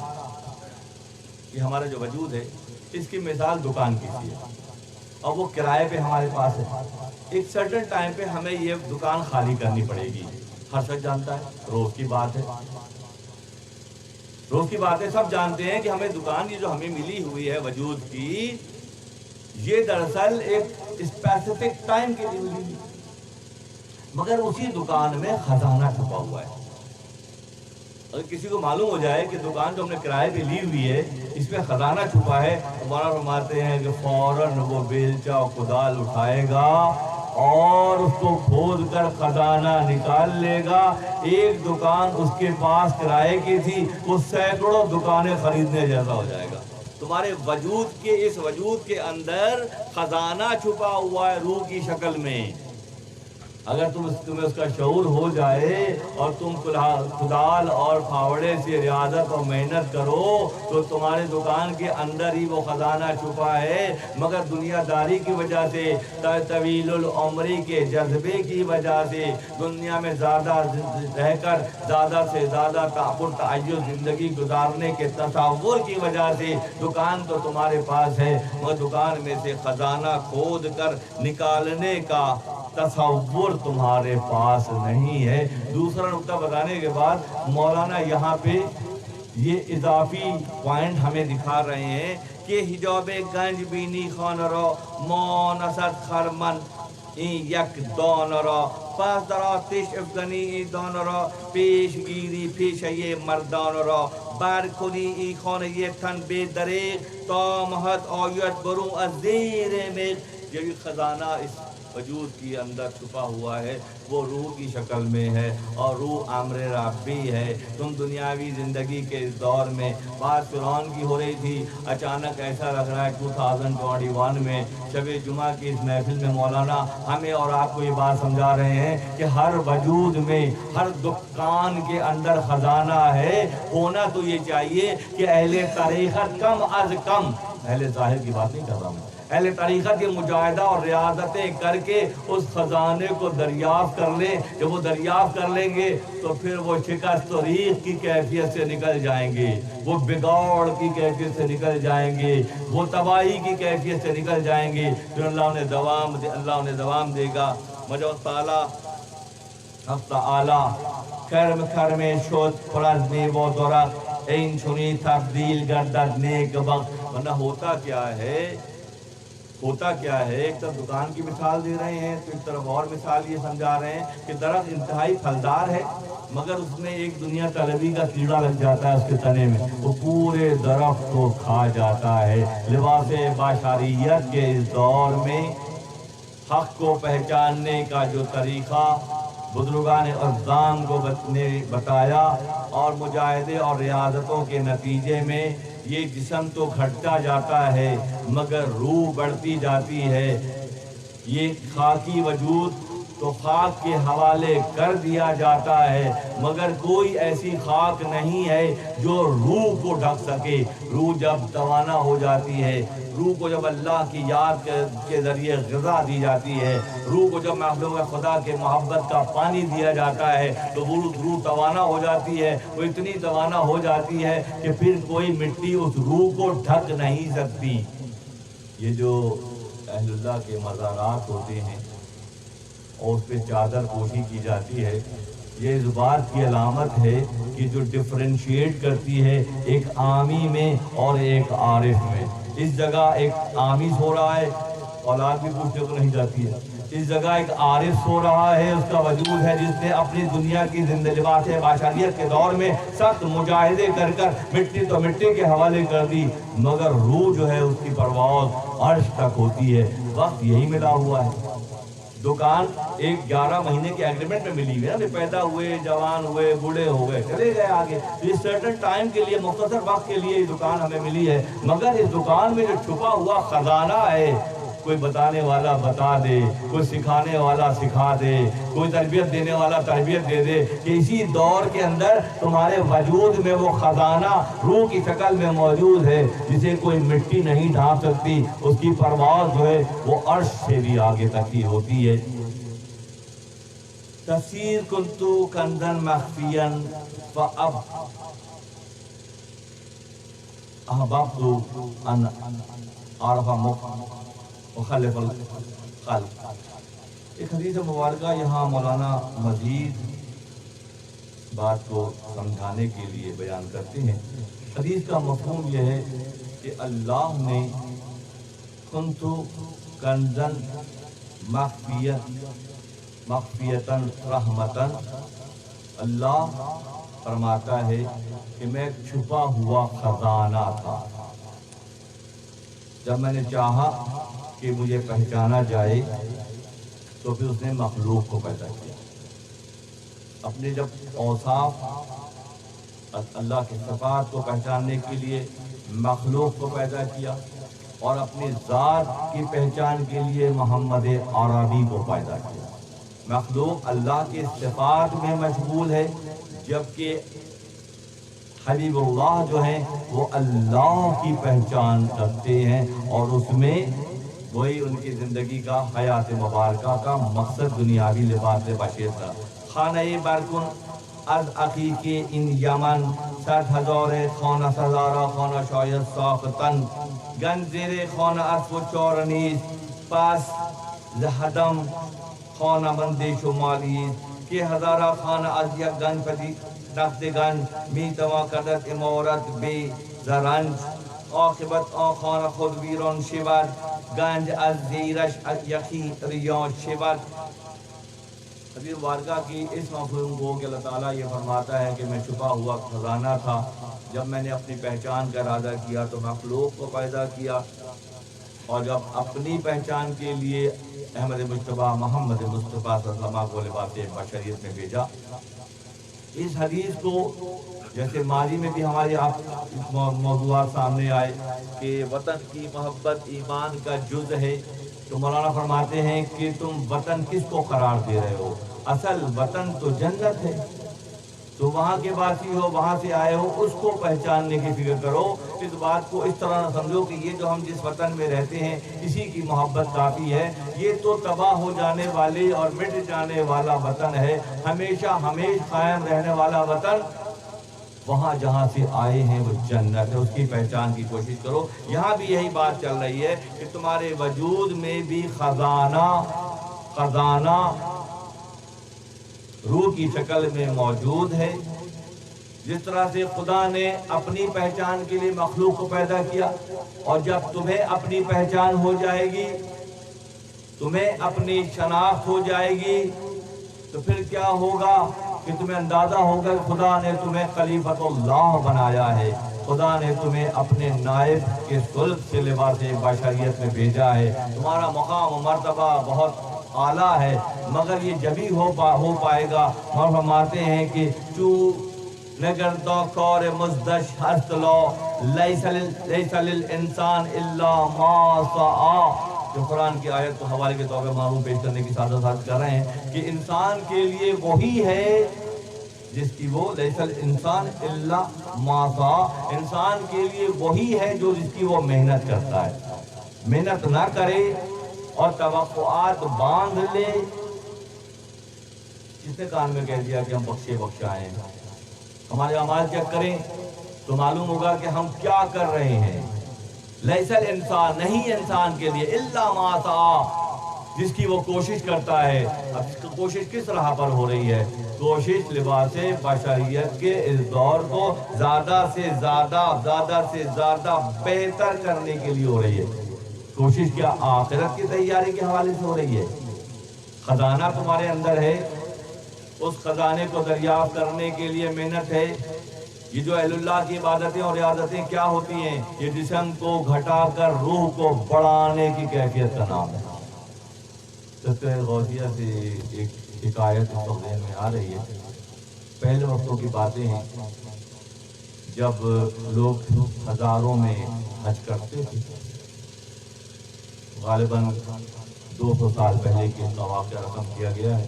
یہ ہمارا جو وجود ہے اس کی مثال دکان کی ہے، اور وہ کرائے پہ ہمارے پاس ہے۔ ایک سرٹن ٹائم پہ ہمیں یہ دکان خالی کرنی پڑے گی، ہر شخص جانتا ہے، روز کی بات ہے، روز کی بات ہے، سب جانتے ہیں کہ ہمیں دکان یہ جو ہمیں ملی ہوئی ہے وجود کی، یہ دراصل ایک اسپیسیفک ٹائم کے لیے ملی، مگر اسی دکان میں خزانہ چھپا ہوا ہے۔ اگر کسی کو معلوم ہو جائے کہ دکان جو ہم نے کرائے پہ لی ہوئی ہے اس میں خزانہ چھپا ہے، تو مولانا فرماتے ہیں کہ فوراً وہ بیلچہ اور کدال اٹھائے گا اور اس کو کھود کر خزانہ نکال لے گا۔ ایک دکان اس کے پاس کرائے کی تھی، وہ سینکڑوں دکانیں خریدنے جیسا ہو جائے گا۔ تمہارے وجود کے اس وجود کے اندر خزانہ چھپا ہوا ہے روح کی شکل میں. اگر تمہیں اس کا شعور ہو جائے اور تم کدال اور پھاوڑے سے ریاضت اور محنت کرو تو تمہارے دکان کے اندر ہی وہ خزانہ چھپا ہے، مگر دنیا داری کی وجہ سے، طویل العمری کے جذبے کی وجہ سے، دنیا میں زیادہ رہ کر زیادہ سے زیادہ تعیش زندگی گزارنے کے تصور کی وجہ سے دکان تو تمہارے پاس ہے، مگر دکان میں سے خزانہ کھود کر نکالنے کا تصور تمہارے پاس نہیں ہے. دوسرا نقطہ بتانے کے بعد مولانا یہاں پہ یہ اضافی پوائنٹ ہمیں دکھا رہے ہیں کہ حجاب گنج بینی خان را مانست خرمن این یک دان را پس در آتش افغنی ای دان را پیش گیری پیشه مردان را بر کنی ای خانه تن بے دریغ تا مہد آید برو از زیر میغ. یہ خزانہ اس وجود کے اندر چھپا ہوا ہے، وہ روح کی شکل میں ہے اور روح امر ربی ہے. تم دنیاوی زندگی کے اس دور میں بات فرعون کی ہو رہی تھی، اچانک ایسا لگ رہا ہے 2021 میں شب جمعہ کی اس محفل میں مولانا ہمیں اور آپ کو یہ بات سمجھا رہے ہیں کہ ہر وجود میں، ہر دکان کے اندر خزانہ ہے. ہونا تو یہ چاہیے کہ اہل طریقت کم از کم، اہل ظاہر کی بات نہیں کر رہا میں، اہل طریقت کے مجاہدہ اور ریاضتیں کر کے اس خزانے کو دریافت کر لیں. جب وہ دریافت کر لیں گے تو پھر وہ شکست و ریغ کی کیفیت سے نکل جائیں گے، وہ بگاڑ کی کیفیت سے نکل جائیں گے، وہ تباہی کی کیفیت سے نکل جائیں گے. پھر اللہ انہیں دوام دے گا. مجھے تعالیٰ ہفتہ اعلیٰ کرم شد پرزمی و درخت این چنی تبدیل گردد نیک وقت. ورنہ ہوتا کیا ہے، ایک طرف دکان کی مثال دے رہے ہیں تو ایک طرف اور مثال یہ سمجھا رہے ہیں کہ درخت انتہائی پھلدار ہے، مگر اس میں ایک دنیا طلبی کا کیڑا لگ جاتا ہے اس کے تنے میں، وہ پورے درخت کو کھا جاتا ہے. لباس بشریت کے اس دور میں حق کو پہچاننے کا جو طریقہ بزرگان اعظام کو نے بتایا اور مجاہدے اور ریاضتوں کے نتیجے میں یہ جسم تو گھٹتا جاتا ہے مگر روح بڑھتی جاتی ہے. یہ خاکی وجود تو خاک کے حوالے کر دیا جاتا ہے، مگر کوئی ایسی خاک نہیں ہے جو روح کو ڈھک سکے. روح جب توانا ہو جاتی ہے، روح کو جب اللہ کی یاد کے ذریعے غذا دی جاتی ہے، روح کو جب مخلوق خدا کے محبت کا پانی دیا جاتا ہے تو وہ روح توانا ہو جاتی ہے. وہ اتنی توانا ہو جاتی ہے کہ پھر کوئی مٹی اس روح کو ڈھک نہیں سکتی. یہ جو اہل اللہ کے مزارات ہوتے ہیں اور اس پہ چادر پوشی کی جاتی ہے، یہ اس بات کی علامت ہے کہ جو ڈفرینشیٹ کرتی ہے ایک عامی میں اور ایک عارف میں. اس جگہ ایک عامی سو رہا ہے، اولاد بھی پوچھنے کو نہیں جاتی ہے. اس جگہ ایک عارف سو رہا ہے، اس کا وجود ہے جس نے اپنی دنیا کی لباس بشریت کے دور میں سخت مجاہدے کر مٹی تو مٹی کے حوالے کر دی، مگر روح جو ہے اس کی پرواز عرش تک ہوتی ہے. وقت یہی ملا ہوا ہے. دکان ایک 11 مہینے کے ایگریمنٹ میں ملی ہوئی ہے، پیدا ہوئے، جوان ہوئے، بوڑھے ہو گئے، چلے گئے آگے. اس سرٹن ٹائم کے لیے، مختصر وقت کے لیے یہ دکان ہمیں ملی ہے، مگر اس دکان میں جو چھپا ہوا خزانہ ہے، کوئی بتانے والا بتا دے، کوئی سکھانے والا سکھا دے، کوئی تربیت دینے والا تربیت دے دے کہ اسی دور کے اندر تمہارے وجود میں وہ خزانہ روح کی شکل میں موجود ہے جسے کوئی مٹی نہیں ڈھانپ سکتی. اس کی پرواز جو ہے وہ عرش سے بھی آگے تک ہی ہوتی ہے. تفسیر کنتو کنزن مخفیاً فاب احببتو ان عرف مخلف الخلق. ایک حدیث مبارکہ یہاں مولانا مزید بات کو سمجھانے کے لیے بیان کرتے ہیں. حدیث کا مفہوم یہ ہے کہ اللہ نے کنتو کنزن مخفیتاً رحمتاً، اللہ فرماتا ہے کہ میں چھپا ہوا خزانہ تھا. جب میں نے چاہا کہ مجھے پہچانا جائے تو پھر اس نے مخلوق کو پیدا کیا. اپنے جب اوصاف اللہ کی صفات کو پہچاننے کے لیے مخلوق کو پیدا کیا، اور اپنی ذات کی پہچان کے لیے محمد عربی کو پیدا کیا۔ مخلوق اللہ کی صفات میں مشغول ہے، جبکہ حبیب اللہ جو ہیں وہ اللہ کی پہچان کرتے ہیں، اور اس میں وہی ان کی زندگی کا، حیات مبارکہ کا مقصد دنیاوی لباس بشیر تھا۔ خانہ برکن از عقیق این یمن 100,000 خانه سزارا خانه شاید ساختن گنج زیر خانه اسب و چار نیست پس زهدم خانه مند شمالی که هزارا خانه از یک گنج پدید رفتگان میتوا کردد امارت بی زرنج عاقبت آن خانه خود ویران شود گنج از زیرش یکی ریان شود۔ حبیب بارگاہ کی اس مفہوم کو کہ اللہ تعالیٰ یہ فرماتا ہے کہ میں چھپا ہوا خزانہ تھا، جب میں نے اپنی پہچان کا ارادہ کیا تو مخلوق کو پیدا کیا، اور جب اپنی پہچان کے لیے احمد مجتبیٰ محمد مصطفیٰ صلی اللہ علیہ وسلم کو لباس بشریت میں بھیجا۔ اس حدیث کو جیسے ماضی میں بھی ہمارے آپ موضوعات سامنے آئے کہ وطن کی محبت ایمان کا جز ہے، تو مولانا فرماتے ہیں کہ تم وطن کس کو قرار دے رہے ہو؟ اصل وطن تو جنت ہے، تو وہاں کے باسی ہو، وہاں سے آئے ہو، اس کو پہچاننے کی فکر کرو۔ اس بات کو اس طرح نہ سمجھو کہ یہ جو ہم جس وطن میں رہتے ہیں اسی کی محبت کافی ہے، یہ تو تباہ ہو جانے والے اور مٹ جانے والا وطن ہے، ہمیشہ قائم رہنے والا وطن وہاں جہاں سے آئے ہیں وہ جنت ہے، اس کی پہچان کی کوشش کرو۔ یہاں بھی یہی بات چل رہی ہے کہ تمہارے وجود میں بھی خزانہ روح کی شکل میں موجود ہے۔ جس طرح سے خدا نے اپنی پہچان کے لیے مخلوق کو پیدا کیا، اور جب تمہیں اپنی پہچان ہو جائے گی، تمہیں اپنی شناخت ہو جائے گی، تو پھر کیا ہوگا کہ تمہیں اندازہ ہوگا کہ خدا نے تمہیں خلیفۃ اللہ بنایا ہے، خدا نے تمہیں اپنے نائب کے سلب سے لباس بشریت میں بھیجا ہے، تمہارا مقام و مرتبہ بہت اعلیٰ ہے، مگر یہ جبھی ہو پائے گا۔ اور فرماتے ہیں کہ چو نگر دا کار مزدش ہست لا لیس للانسان الا ما سعی، جو قرآن کی آیت کو حوالے کے طور پر معلوم پیش کرنے کی ساتھ کر رہے ہیں کہ انسان کے لیے وہی ہے جس کی وہ لیس الانسان الا ما سعی، انسان کے لیے وہی ہے جو جس کی وہ محنت کرتا ہے۔ محنت نہ کرے اور توقعات باندھ لے، جس نے کان میں کہہ دیا کہ ہم بخشائیں، ہمارے اعمال چیک کریں تو معلوم ہوگا کہ ہم کیا کر رہے ہیں۔ لیس الانسان، نہیں انسان کے لیے، الا ما سعی، جس کی وہ کوشش کرتا ہے۔ اب کوشش کس راہ پر ہو رہی ہے؟ کوشش لباس بشریت کے اس دور کو زیادہ سے زیادہ بہتر کرنے کے لیے ہو رہی ہے۔ کوشش کیا؟ آخرت کی تیاری کے حوالے سے ہو رہی ہے۔ خزانہ تمہارے اندر ہے، اس خزانے کو دریافت کرنے کے لیے محنت ہے۔ یہ جو اہل اللہ کی عبادتیں اور ریاضتیں کیا ہوتی ہیں؟ یہ جسم کو گھٹا کر روح کو بڑھانے کی کیفیت کا نام ہے۔ تذکرہ غوثیہ سے ایک حکایت اس وقت ذہن میں آ رہی ہے، پہلے وقتوں کی باتیں ہیں جب لوگ ہزاروں میں حج کرتے تھے، غالباً 200 سال پہلے کے اس کا واقعہ رقم کیا گیا ہے۔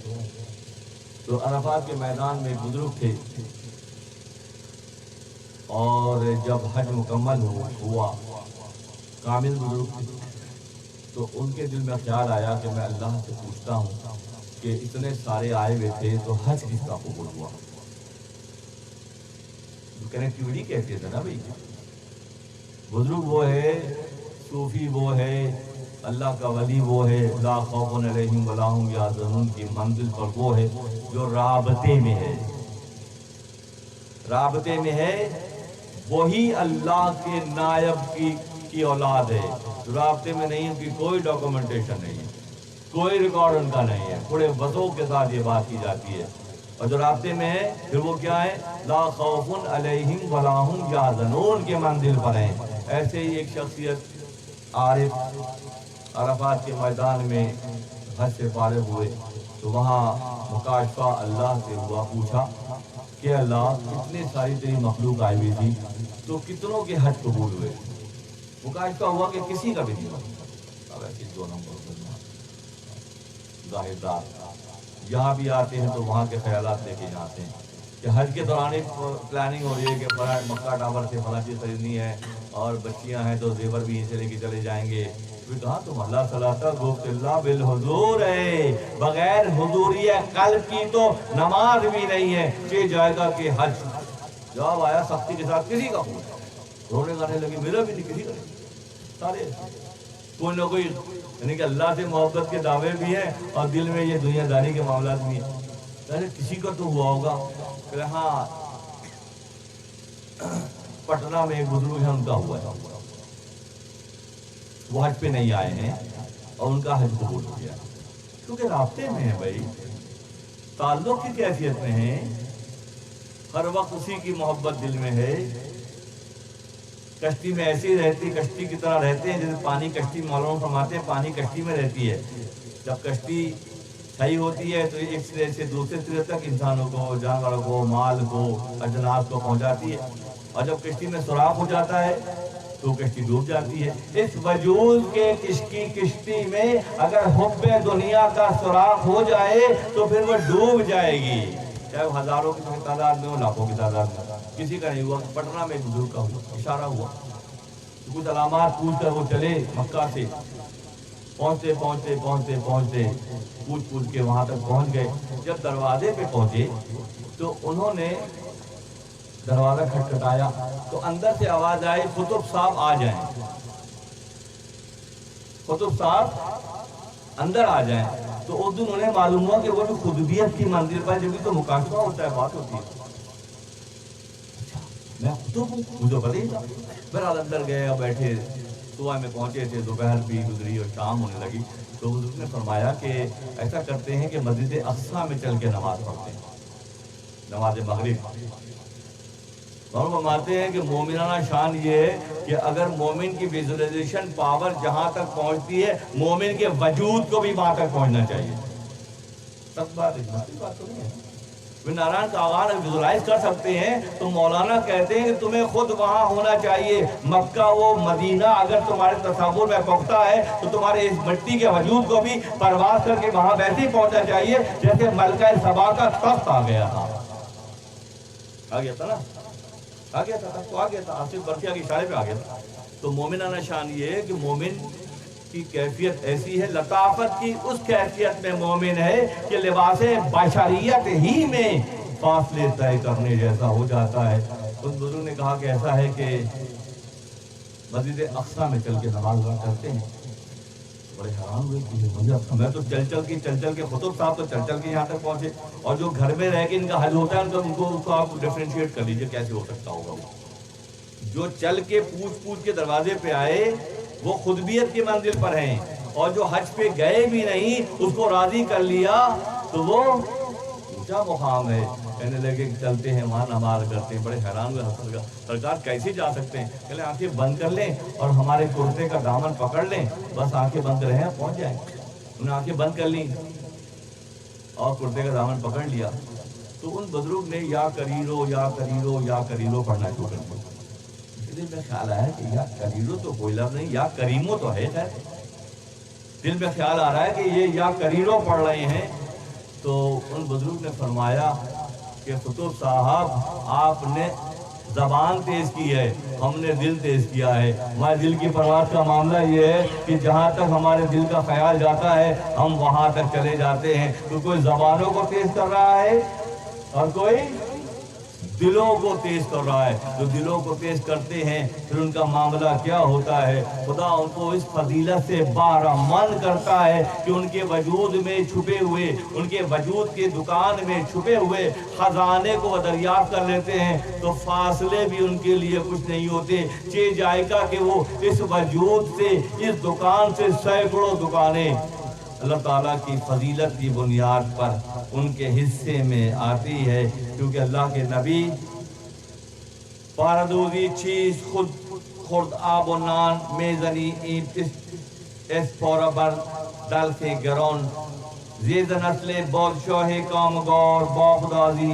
تو عرفات کے میدان میں بزرگ تھے، اور جب حج مکمل ہوا کامل بزرگ تھے، تو ان کے دل میں خیال آیا کہ میں اللہ سے پوچھتا ہوں کہ اتنے سارے آئے ہوئے تھے تو حج کس کا قبول ہوا؟ کنیکٹیوٹی کہتے تھے نا بھائی، بزرگ وہ ہے، صوفی وہ ہے، اللہ کا ولی وہ ہے، لا خوف علیہم ولا هم یحزنون کی منزل پر وہ ہے جو رابطے میں ہے، وہی اللہ کے نائب کی اولاد ہے۔ رابطے میں نہیں، ان کی کوئی ڈاکومنٹیشن نہیں ہے، کوئی ریکارڈ ان کا نہیں ہے، بڑے وضوح کے ساتھ یہ بات کی جاتی ہے۔ اور جو رابطے میں ہے پھر وہ کیا ہے؟ لا خوف علیہم ولا هم یحزنون کے منزل پر ہیں۔ ایسے ہی ایک شخصیت عارف عرفات کے میدان میں حج سے فارغ ہوئے تو وہاں مکاشفہ اللہ سے ہوا، پوچھا کہ اللہ اتنے ساری تیری مخلوق آئی ہوئی تھی تو کتنوں کے حج قبول ہوئے؟ مکاشفہ ہوا کہ کسی کا بھی نہیں ہوا۔ اب ایسی 2 نمبر ظاہر دار یہاں بھی آتے ہیں تو وہاں کے خیالات لے کے جاتے ہیں کہ حج کے دوران ایک پلاننگ ہو رہی ہے کہ فلاں مکہ ٹاور سے فلاں چیز خریدنی ہے اور بچیاں ہیں تو زیور بھی یہیں سے لے کے چلے جائیں گے۔ پھر کہا تم اللہ صلاح گفت اللہ بالحضور ہے، بغیر حضوری قلب کی تو نماز بھی نہیں ہے، کہ جائے گا کہ حج۔ جواب آیا سختی کے ساتھ کسی کا ہو، رونے گانے لگے میرا بھی نہیں، کسی کا نہیں، سارے کوئی نہ کوئی، یعنی کہ اللہ سے محبت کے دعوے بھی ہیں اور دل میں یہ دنیا داری کے معاملات بھی ہیں۔ پہلے کسی کا تو ہوا ہوگا کہ ہاں پٹنہ میں ایک بزرگ ہے، ان کا ہوا ہے، وہ حج پہ نہیں آئے ہیں اور ان کا حج قبول ہو گیا، کیونکہ رابطے میں ہیں بھائی، تعلق کی کیفیت میں ہیں، ہر وقت اسی کی محبت دل میں ہے۔ کشتی میں ایسی رہتی، کشتی کی طرح رہتے ہیں جیسے پانی کشتی، مولانا فرماتے ہیں پانی کشتی میں رہتی ہے، جب کشتی صحیح ہوتی ہے تو ایک سرے سے دوسرے سرے تک انسانوں کو، جانوروں کو، مال کو، اجناس کو پہنچاتی ہے، اور جب کشتی میں سوراخ ہو جاتا ہے تو کشتی ڈوب جاتی ہے۔ اس وجود کے کشتی میں اگر حب دنیا کا سوراخ ہو جائے تو پھر وہ ڈوب جائے گی، چاہے وہ ہزاروں کی تعداد میں ہو، لاکھوں کی تعداد میں۔ کسی کا نہیں ہوا، پٹنہ میں ایک بزرگ کا ہوا، اشارہ ہوا، کچھ علامات پوچھ کر وہ چلے مکہ سے، پہنچتے پہنچتے پہنچتے پہنچتے پوچھ کے وہاں تک پہنچ گئے۔ جب دروازے پہ پہنچے تو انہوں نے دروازہ کھٹکھٹایا تو اندر سے آواز آئی قطب صاحب آ جائیں، قطب صاحب اندر آ جائیں۔ تو اس دن انہیں معلوم ہوا کہ وہ بھی قطبیت کی منزل پر، جبھی تو مکاشفہ ہوتا ہے، بات ہوتی ہے، میں قطب ہوں، مجھے پتہ ہی تھا۔ بہرحال اندر گئے اور بیٹھے، صبح میں پہنچے تھے، دوپہر بھی گزری اور شام ہونے لگی، تو حضور نے فرمایا کہ ایسا کرتے ہیں کہ مسجد اقصیٰ میں چل کے نماز پڑھتے ہیں، نماز مغرب۔ اور فرماتے ہیں کہ مومنانہ شان یہ ہے کہ اگر مومن کی ویژوائزیشن پاور جہاں تک پہنچتی ہے، مومن کے وجود کو بھی وہاں تک پہنچنا چاہیے۔ سب بات تو نہیں ہے، نارائن کا آغاز ویژوائز کر سکتے ہیں تو مولانا کہتے ہیں کہ تمہیں خود وہاں ہونا چاہیے، مکہ و مدینہ اگر تمہارے تصور میں پختہ ہے تو تمہارے اس مٹی کے وجود کو بھی پرواز کر کے وہاں ویسے ہی پہنچنا چاہیے جیسے ملکہ سبا کا تخت آ گیا تھا، آ گیا تھا نا، آ گیا تھا، تو آ گیا تھا، آصف برقیہ کے اشارے پہ آ گیا تھا۔ تو مومنانہ شان یہ ہے کہ مومن کی کیفیت ایسی ہے، لطافت کی اس کیفیت میں مومن ہے کہ لباس بشریت ہی میں فاصلے طے کرنے جیسا ہو جاتا ہے۔ اس بزرگ نے کہا کہ ایسا ہے کہ مسجد اقصیٰ میں چل کے نماز ادا کرتے ہیں، بڑے حیران ہوئے کہ میں تو چل کے قطب صاحب تو چل کے یہاں تک پہنچے، اور جو گھر میں رہ کے ان کا حل ہوتا ہے ان کو آپ ڈیفرینشیٹ کر لیجئے کیسے ہو سکتا ہوگا۔ وہ جو چل کے پوچھ کے دروازے پہ آئے وہ خطبیت کی منزل پر ہیں، اور جو حج پہ گئے بھی نہیں اس کو راضی کر لیا تو وہ اونچا مقام ہے۔ کہنے لگے کہ چلتے ہیں وہاں نماز کرتے ہیں، بڑے حیران ہوئے، سرکار کیسے جا سکتے ہیں؟ کہ آنکھیں بند کر لیں اور ہمارے کرتے کا دامن پکڑ لیں، بس آنکھیں بند رہیں پہنچ جائیں۔ انہوں نے آنکھیں بند کر لیں اور کرتے کا دامن پکڑ لیا تو ان بزرگ نے یا کریرو یا کریرو یا کریرو پڑھنا شروع کر دیا۔ دل میں خیال آیا کہ یا کریرو تو کوئی لفظ نہیں، یا کریمو تو ہے خیر، دل میں خیال آ رہا ہے کہ یہ یا کریرو پڑھ رہے ہیں۔ تو ان بزرگ نے فرمایا کہ قطب صاحب آپ نے زبان تیز کی ہے، ہم نے دل تیز کیا ہے۔ ہمارے دل کی پرواز کا معاملہ یہ ہے کہ جہاں تک ہمارے دل کا خیال جاتا ہے ہم وہاں تک چلے جاتے ہیں۔ تو کوئی زبانوں کو تیز کر رہا ہے اور کوئی دلوں کو تیز کر رہا ہے۔ جو دلوں کو تیز کرتے ہیں پھر ان کا معاملہ کیا ہوتا ہے، خدا ان کو اس فضیلت سے بہرمند کرتا ہے کہ ان کے وجود میں چھپے ہوئے، ان کے وجود کے دکان میں چھپے ہوئے خزانے کو وہ دریافت کر لیتے ہیں تو فاصلے بھی ان کے لیے کچھ نہیں ہوتے۔ چہ جائے گا کہ وہ اس وجود سے، اس دکان سے سینکڑوں دکانیں اللہ تعالیٰ کی فضیلت کی بنیاد پر ان کے حصے میں آتی ہے، کیونکہ اللہ کے نبی پاردوزی چیز خود آب و نان میزنی اس پورابر دل سے گرون زیز نسل بادشاہ کامگار باغدازی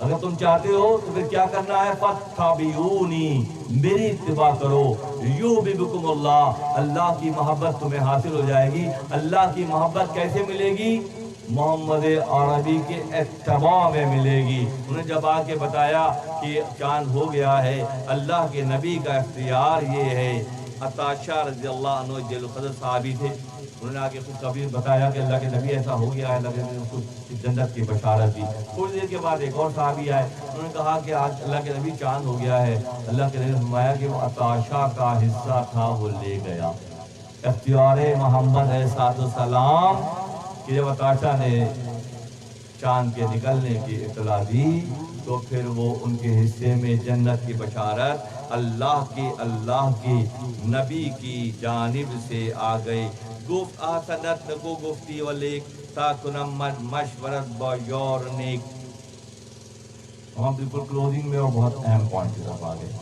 اگر تم چاہتے ہو تو پھر کیا کرنا ہے؟ فَاتَّبِعُونِی، میری اتباع کرو، یُحْبِبْکُمُ اللہ، اللہ کی محبت تمہیں حاصل ہو جائے گی۔ اللہ کی محبت کیسے ملے گی؟ محمد عربی کے اتباع میں ملے گی۔ انہیں جب آ کے بتایا کہ چاند ہو گیا ہے، اللہ کے نبی کا اختیار یہ ہے۔ عطاشہ رضی اللہ عنہ جلیل القدر صحابی تھے، انہوں نے آ کے خوشخبری بتایا کہ اللہ کے نبی ایسا ہو گیا ہے، اللہ کے نبی نے اس کو جنت کی بشارت دی۔ تھوڑی دیر کے بعد ایک اور صحابی آئے، انہوں نے کہا کہ آج اللہ کے نبی چاند ہو گیا ہے۔ اللہ کے نبی نے فرمایا کہ وہ عطاشہ کا حصہ تھا، وہ لے گیا۔ اختیار محمد علیہ السلام کہ جب عطاشہ نے چاند کے نکلنے کی اطلاع دی تو پھر وہ ان کے حصے میں جنت کی بشارت اللہ کی نبی کی جانب سے آ گئی۔ گفت آسنت نگو گفتی ولیک تا کنم مشورت با یور نیک۔ ہم بالکل کلوزنگ میں اور بہت اہم پوائنٹ کی طرف آ گئے۔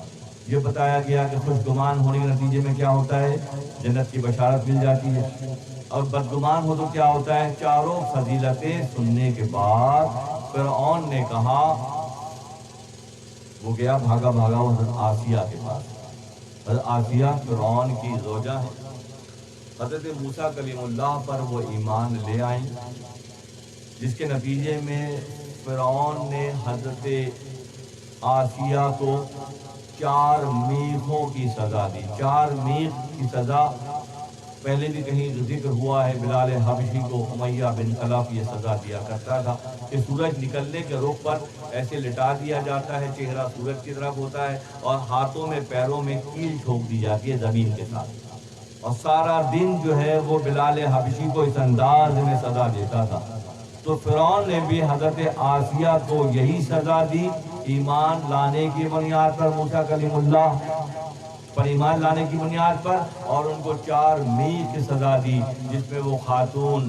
یہ بتایا گیا کہ خوش گمان ہونے کے نتیجے میں کیا ہوتا ہے؟ جنت کی بشارت مل جاتی ہے، اور بدگمان ہو تو کیا ہوتا ہے؟ چاروں فضیلتیں سننے کے بعد فرعون نے کہا، وہ گیا بھاگا وہ حضرت آسیہ کے پاس۔ حضرت آسیہ فرعون کی زوجہ ہے، حضرت موسیٰ کلیم اللہ پر وہ ایمان لے آئیں، جس کے نتیجے میں فرعون نے حضرت آسیہ کو 4 میخوں کی سزا دی۔ 4 میخ کی سزا پہلے بھی کہیں ذکر ہوا ہے، بلال حبشی کو امیہ بن خلف یہ سزا دیا کرتا تھا کہ سورج نکلنے کے رخ پر ایسے لٹا دیا جاتا ہے، چہرہ سورج کی طرف ہوتا ہے، اور ہاتھوں میں پیروں میں کیل ٹھوک دی جاتی ہے زمین کے ساتھ، اور سارا دن جو ہے وہ بلال حبشی کو اس انداز میں سزا دیتا تھا۔ تو فرعون نے بھی حضرت آسیہ کو یہی سزا دی، ایمان لانے کی بنیاد پر، موسیٰ کلیم اللہ پر ایمان لانے کی بنیاد پر، اور ان کو 4 میخ کی سزا دی، جس میں وہ خاتون،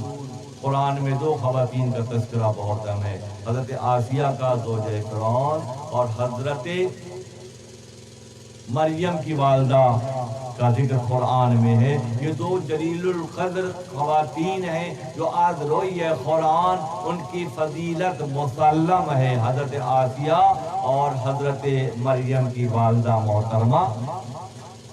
قرآن میں 2 خواتین کا تذکرہ بہت اہم ہے، حضرت آسیہ کا زوجہ فرعون اور حضرت مریم کی والدہ کا ذکر قرآن میں ہے۔ یہ 2 جلیل القدر خواتین ہیں جو آج روئی ہے قرآن، ان کی فضیلت مسلم ہے، حضرت آسیہ اور حضرت مریم کی والدہ محترمہ۔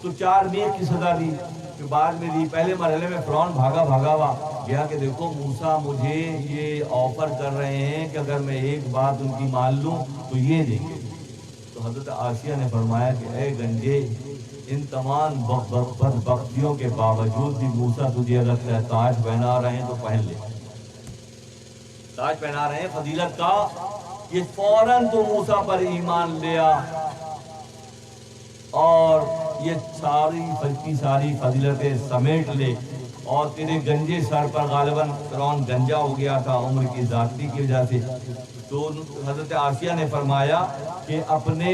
تو 4 میخ کی سزا دی، جو بعد میں دی۔ پہلے مرحلے میں فرعون بھاگا ہوا گیا کہ دیکھو موسیٰ مجھے یہ آفر کر رہے ہیں کہ اگر میں ایک بات ان کی مان لوں تو یہ دیں گے۔ تو حضرت آسیہ نے فرمایا کہ اے گنجے، ان تمام بدبختیوں کے باوجود بھی موسیٰ تجھے اگر تاج پہنا رہے ہیں تو پہن لے، تاج پہنا رہے ہیں فضیلت کا، یہ فوراً تو موسیٰ پر ایمان لیا اور یہ ساری فضیلتیں سمیٹ لے، اور تیرے گنجے سر پر، غالباً فرعون گنجا ہو گیا تھا عمر کی زیادتی کی وجہ سے، تو حضرت آسیہ نے فرمایا کہ اپنے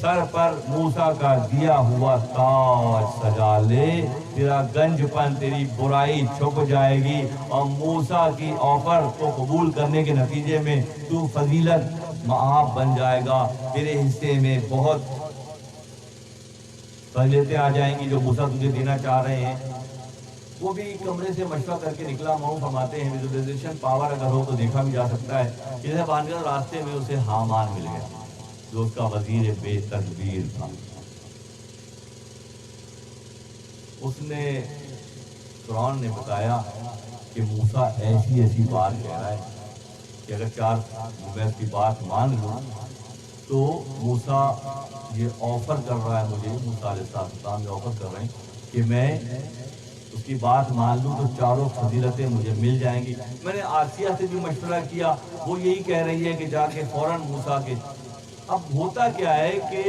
سر پر موسیٰ کا دیا ہوا تاج سجا لے، تیرا گنج پن، تیری برائی چھپ جائے گی، اور موسیٰ کی آفر کو قبول کرنے کے نتیجے میں تو فضیلت معاف بن جائے گا، تیرے حصے میں بہت فضیلتیں آ جائیں گی جو موسیٰ تجھے دینا چاہ رہے ہیں۔ وہ بھی کمرے سے مشورہ کر کے نکلا، مئو فرماتے ہیں ویژوائزیشن پاور اگر ہو تو دیکھا بھی جا سکتا ہے، اسے باندھ کر راستے میں اسے حامان مل گیا جو اس کا وزیر بے تدبیر تھا۔ اس نے فرعون نے بتایا کہ موسیٰ ایسی بات کہہ رہا ہے کہ اگر 4 میں کی بات مان لوں تو موسیٰ یہ آفر کر رہا ہے مجھے، موسیٰ علیہ السلام یہ آفر کر رہے ہیں کہ میں اس کی بات مان لوں تو 4 فضیلتیں مجھے مل جائیں گی۔ میں نے آسیہ سے بھی مشورہ کیا، وہ یہی کہہ رہی ہے کہ جا کے فوراً موسیٰ کے۔ اب ہوتا کیا ہے کہ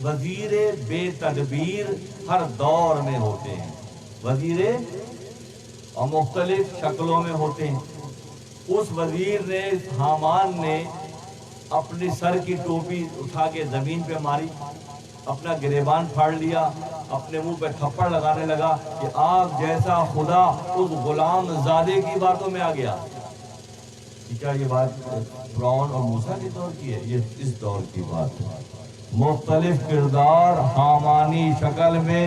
وزیر بے تدبیر ہر دور میں ہوتے ہیں، وزیر اور مختلف شکلوں میں ہوتے ہیں۔ اس وزیر نے، حامان نے اپنی سر کی ٹوپی اٹھا کے زمین پہ ماری، اپنا گریبان پھاڑ لیا، اپنے منہ پہ تھپڑ لگانے لگا کہ آپ جیسا خدا اس غلام زادے کی باتوں میں آ گیا۔ کیا یہ بات فرعون اور موسیٰ کے دور کی ہے؟ یہ اس دور کی بات ہے۔ مختلف کردار حامانی شکل میں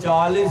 40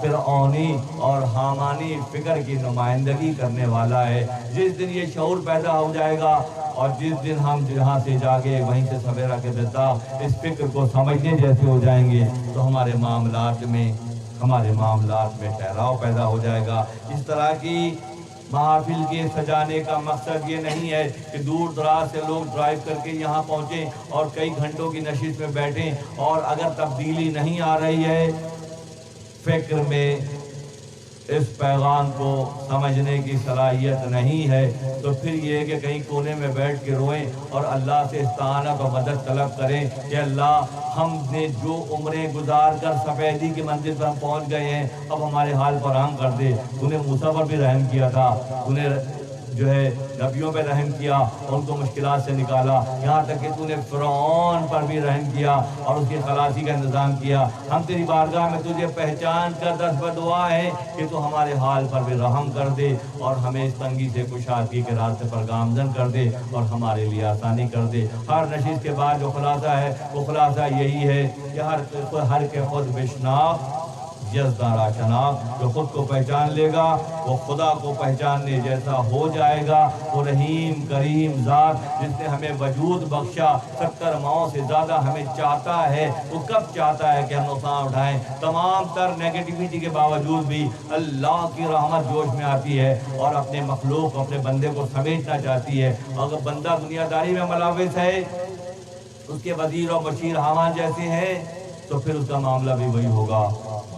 فرعونی اور حامانی فکر کی نمائندگی کرنے والا ہے۔ جس دن یہ شعور پیدا ہو جائے گا اور جس دن ہم جہاں سے جاگے وہیں سے سویرا کے بیدار اس فکر کو سمجھنے جیسے ہو جائیں گے تو ہمارے معاملات میں ٹھہراؤ پیدا ہو جائے گا۔ اس طرح کی محافل کے سجانے کا مقصد یہ نہیں ہے کہ دور دراز سے لوگ ڈرائیو کر کے یہاں پہنچیں اور کئی گھنٹوں کی نشست میں بیٹھیں، اور اگر تبدیلی نہیں آ رہی ہے فکر میں، اس پیغام کو سمجھنے کی صلاحیت نہیں ہے، تو پھر یہ کہ کہیں کونے میں بیٹھ کے روئیں اور اللہ سے استعانت اور مدد طلب کریں کہ اللہ ہم نے جو عمریں گزار کر سفیدی کی منزل پر ہم پہنچ گئے ہیں، اب ہمارے حال پر رحم کر دے۔ تو نے موسیٰ پر بھی رحم کیا تھا، تو نے جو ہے نبیوں پہ رحم کیا اور ان کو مشکلات سے نکالا، یہاں تک کہ تو نے فرعون پر بھی رحم کیا اور اس کی خلاصی کا انتظام کیا۔ ہم تیری بارگاہ میں تجھے پہچان کر دست بدعا ہے کہ تو ہمارے حال پر بھی رحم کر دے اور ہمیں اس تنگی سے کشادگی کے راستے پر گامزن کر دے اور ہمارے لیے آسانی کر دے۔ ہر نشست کے بعد جو خلاصہ ہے وہ خلاصہ یہی ہے کہ ہر کے خود بشناخت یزدارا شناخت، جو خود کو پہچان لے گا وہ خدا کو پہچاننے جیسا ہو جائے گا۔ وہ رحیم کریم ذات جس نے ہمیں وجود بخشا، 70 ماہوں سے زیادہ ہمیں چاہتا ہے، وہ کب چاہتا ہے کہ ہم نقصان اٹھائیں؟ تمام تر نیگیٹیوٹی کے باوجود بھی اللہ کی رحمت جوش میں آتی ہے اور اپنے مخلوق اپنے بندے کو سمیٹنا چاہتی ہے۔ اگر بندہ دنیا داری میں ملوث ہے، اس کے وزیر اور مشیر حامان جیسے ہیں، تو پھر اس کا معاملہ بھی وہی ہوگا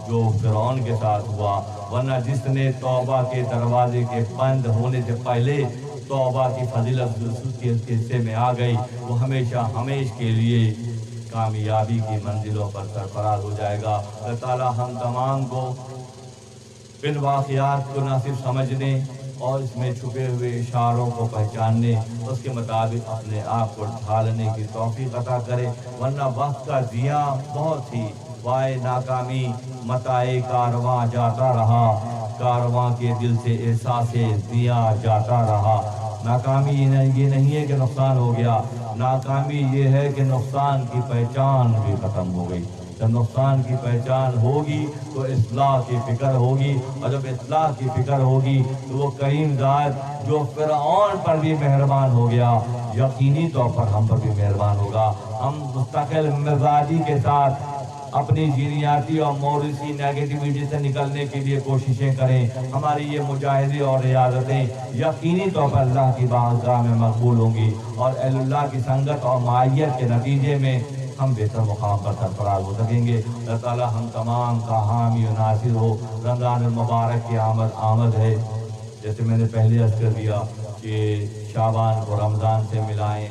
جو فرعون کے ساتھ ہوا۔ ورنہ جس نے توبہ کے دروازے کے بند ہونے سے پہلے توبہ کی فضیلت کے حصے میں آ گئی، وہ ہمیشہ کے لیے کامیابی کی منزلوں پر سرفراز ہو جائے گا۔ اللہ تعالیٰ ہم تمام کو ان واقعات کو نہ صرف سمجھنے اور اس میں چھپے ہوئے اشاروں کو پہچاننے، اس کے مطابق اپنے آپ کو ڈھالنے کی توفیق عطا کرے، ورنہ وقت کا ضیاع بہت ہی وائے ناکامی متائے کارواں جاتا رہا، کارواں کے دل سے احساس ضیاء جاتا رہا۔ ناکامی یہ نہیں ہے کہ نقصان ہو گیا، ناکامی یہ ہے کہ نقصان کی پہچان بھی ختم ہو گئی۔ جب نقصان کی پہچان ہوگی تو اصلاح کی فکر ہوگی، اور جب اصلاح کی فکر ہوگی تو وہ کریم ذات جو فرعون پر بھی مہربان ہو گیا، یقینی طور پر ہم پر بھی مہربان ہوگا۔ ہم مستقل مزاجی کے ساتھ اپنی جینیاتی اور موروثی نیگیٹیوٹی سے نکلنے کے لیے کوششیں کریں۔ ہماری یہ مجاہدے اور ریاضتیں یقینی طور پر اللہ کی بارگاہ میں مقبول ہوں گی، اور اہل اللہ کی سنگت اور معیت کے نتیجے میں ہم بہتر مقام پر سرفراز ہو سکیں گے۔ اللہ تعالیٰ ہم تمام کا حامی و ناصر ہو۔ رمضان المبارک کی آمد ہے، جیسے میں نے پہلے عرض کر دیا کہ شعبان کو رمضان سے ملائیں،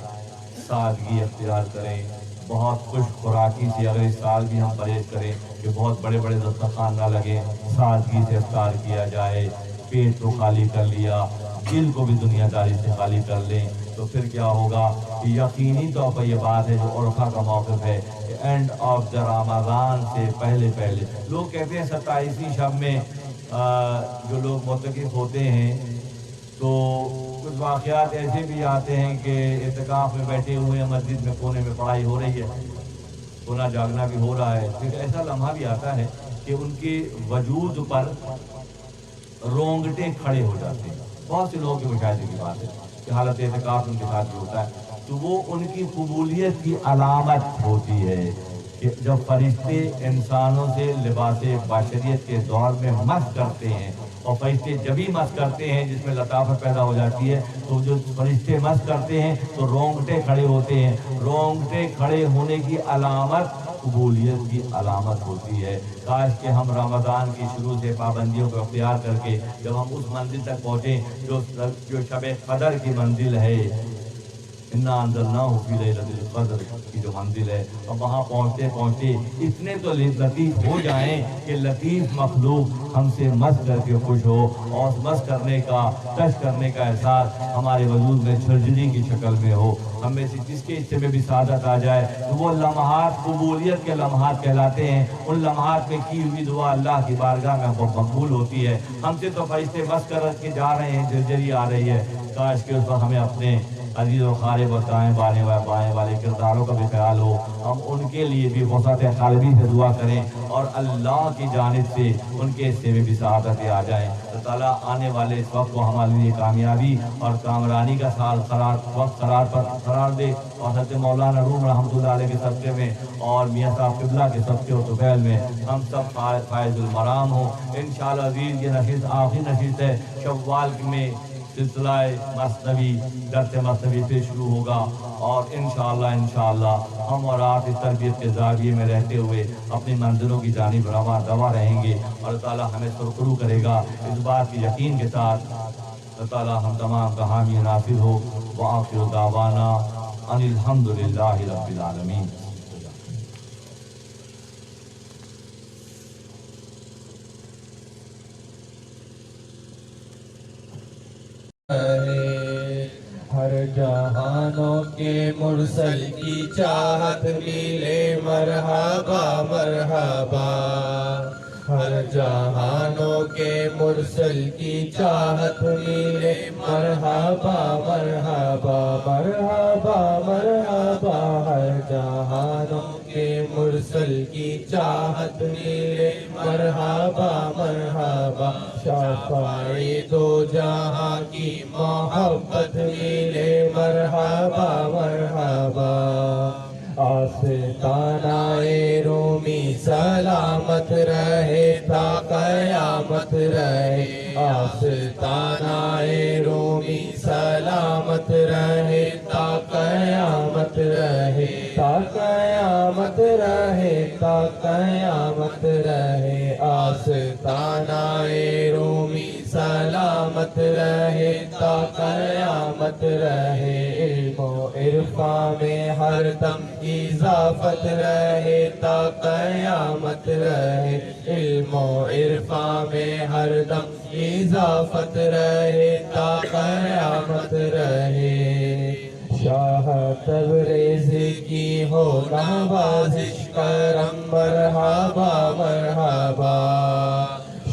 سادگی اختیار کریں، بہت خوش خوراکی سے اگر اس سال بھی ہم پرہیز کریں کہ بہت بڑے بڑے دسترخوان نہ لگیں، سادگی سے افطار کیا جائے، پیٹ کو خالی کر لیا، دل کو بھی دنیا داری سے خالی کر لیں، تو پھر کیا ہوگا کہ یقینی طور پر یہ بات ہے جو عرفہ کا موقف ہے کہ اینڈ آف دا رمضان سے پہلے لوگ کہتے ہیں 27ویں شب میں جو لوگ معتکف ہوتے ہیں تو کچھ واقعات ایسے بھی آتے ہیں کہ اعتکاف میں بیٹھے ہوئے ہیں، مسجد میں کونے میں پڑھائی ہو رہی ہے، سونا جاگنا بھی ہو رہا ہے، پھر ایسا لمحہ بھی آتا ہے کہ ان کے وجود پر رونگٹے کھڑے ہو جاتے ہیں۔ بہت سے لوگوں کے مشاہدے کی بات ہے کہ حالت اعتکاف ان کے ساتھ بھی ہوتا ہے، تو وہ ان کی قبولیت کی علامت ہوتی ہے کہ جب فرشتے انسانوں سے لباس بشریت کے دور میں مس کرتے ہیں، اور فرشتے جبھی مس کرتے ہیں جس میں لطافت پیدا ہو جاتی ہے، تو جو فرشتے مس کرتے ہیں تو رونگٹے کھڑے ہوتے ہیں۔ رونگٹے کھڑے ہونے کی علامت قبولیت کی علامت ہوتی ہے۔ کاش کہ ہم رمضان کی شروع سے پابندیوں کو اختیار کر کے جب ہم اس منزل تک پہنچیں جو شب قدر کی منزل ہے، اِنَّا أَنزَلْنَاهُ فِي لَيْلَةِ الْقَدْرِ کی جو منزل ہے، اور وہاں پہنچتے اتنے تو لطیف ہو جائیں کہ لطیف مخلوق ہم سے مس کر کے خوش ہو، اور اس مس کرنے کا ٹچ کرنے کا احساس ہمارے وجود میں سرجری کی شکل میں ہو۔ ہم میں سے جس کے حصے میں بھی سعادت آ جائے تو وہ لمحات قبولیت کے لمحات کہلاتے ہیں۔ ان لمحات میں کی ہوئی دعا اللہ کی بارگاہ میں مقبول ہوتی ہے۔ ہم سے تو فرشتے مس کر کے جا رہے ہیں، سرجری آ رہی ہے، کاش کہ اس وقت ہمیں اپنے عزیز و خارب اور دائیں بائیں والے کرداروں کا بھی خیال ہو. ہم ان کے لیے بھی وسعت قلبی سے دعا کریں اور اللہ کی جانب سے ان کے حصے میں بھی سعادتیں آ جائیں. تو تعالیٰ آنے والے اس وقت کو ہمارے لیے کامیابی اور کامرانی کا سال قرار دے. اور حضرت مولانا روم رحمۃ اللہ علیہ کے صدقے میں اور میاں صاحب قبلہ کے صدقے و طفیل میں ہم سب فائز المرام ہوں انشاءاللہ عزیز. یہ نشست آخری نشست ہے شوال میں. سلسلہ مثنوی درس مثنوی سے شروع ہوگا اور انشاءاللہ ہم اور آپ اس تربیت کے زاویے میں رہتے ہوئے اپنی منزلوں کی جانب رواں دوا رہیں گے. اور تعالیٰ ہمیں سرخرو کرے گا اس بات کی یقین کے ساتھ. تعالیٰ ہم تمام کا حامی ناصر ہو. وآخر دعوانا ان الحمدللہ رب العالمین. ہر جہانوں کے مرسل کی چاہت ملے مرحبا مرحبا. ہر جہانوں کے مرسل کی چاہت ملے مرحبا مرحبا مرحبا مرحبا. ہر جہانوں کے مرسل کی چاہت ملے مرحبا مرحبا. شفاعِ دو جہاں کی محبت ملے مرحبا مرحبا. آستانہ رومی سلامت رہے تا قیامت رہے. آستانہ رومی سلامت رہے تا قیامت رہے. تا قیامت رہے تا قیامت رہے. آستانہ رومی سلامت رہے تا قیامت رہے. علم و عرفان میں ہر دم اضافت رہے تا قیامت رہے. علم و عرفان میں ہر دم اضافت رہے تا قیامت رہے. شاہ تبریز کی ہو نوازش کرم مرحبا مرحبا.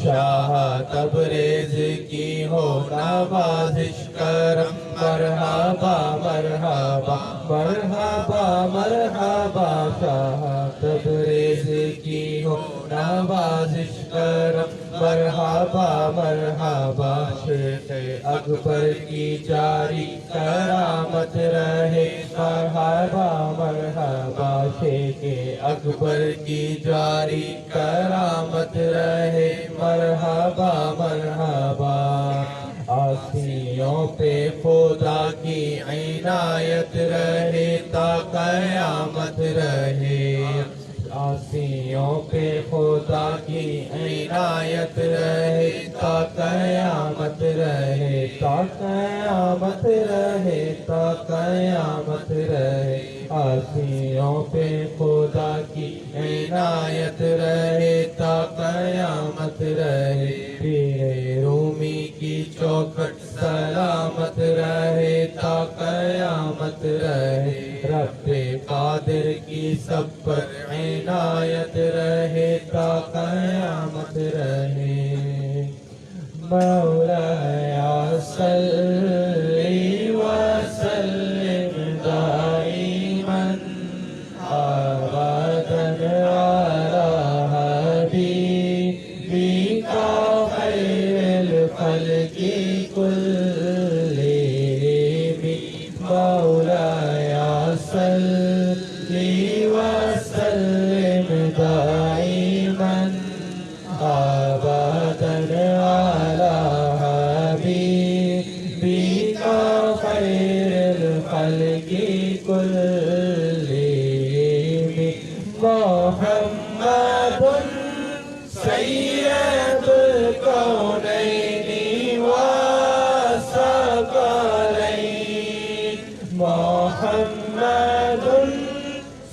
شاہ تبریز کی ہو نوازش کرم مرحبا مرحبا مرحبا مرحبا. شاہ تبریز کی ہو نوازش کرم مرحبا مرحبا. شیخ اکبر کی جاری کرامت رہے مرحبا مرحبا. شیخ اکبر کی جاری کرامت رہے مرحبا مرحبا. آسیوں پہ خدا کی عنایت رہے تا قیامت رہے. آسیوں پہ خدا کی عنایت رہے تا قیامت رہے. تا قیامت رہے تا قیامت رہے. آسیوں پہ خدا کی عنایت رہے تا قیامت رہے. پیر رومی کی چوکھٹ سلامت رہے تا قیامت رہے. رب قادر کی سب پر عنایت رہے تا قیامت رہے. مولایا صلی وسلم دائما ابدا علی حبیبک خیر الخلق کلہم. مولایا صلی وسلم دائما ابدا علی حبیبک خیر الخلق کلہم. محمد سید الکونین والثقلین. محمد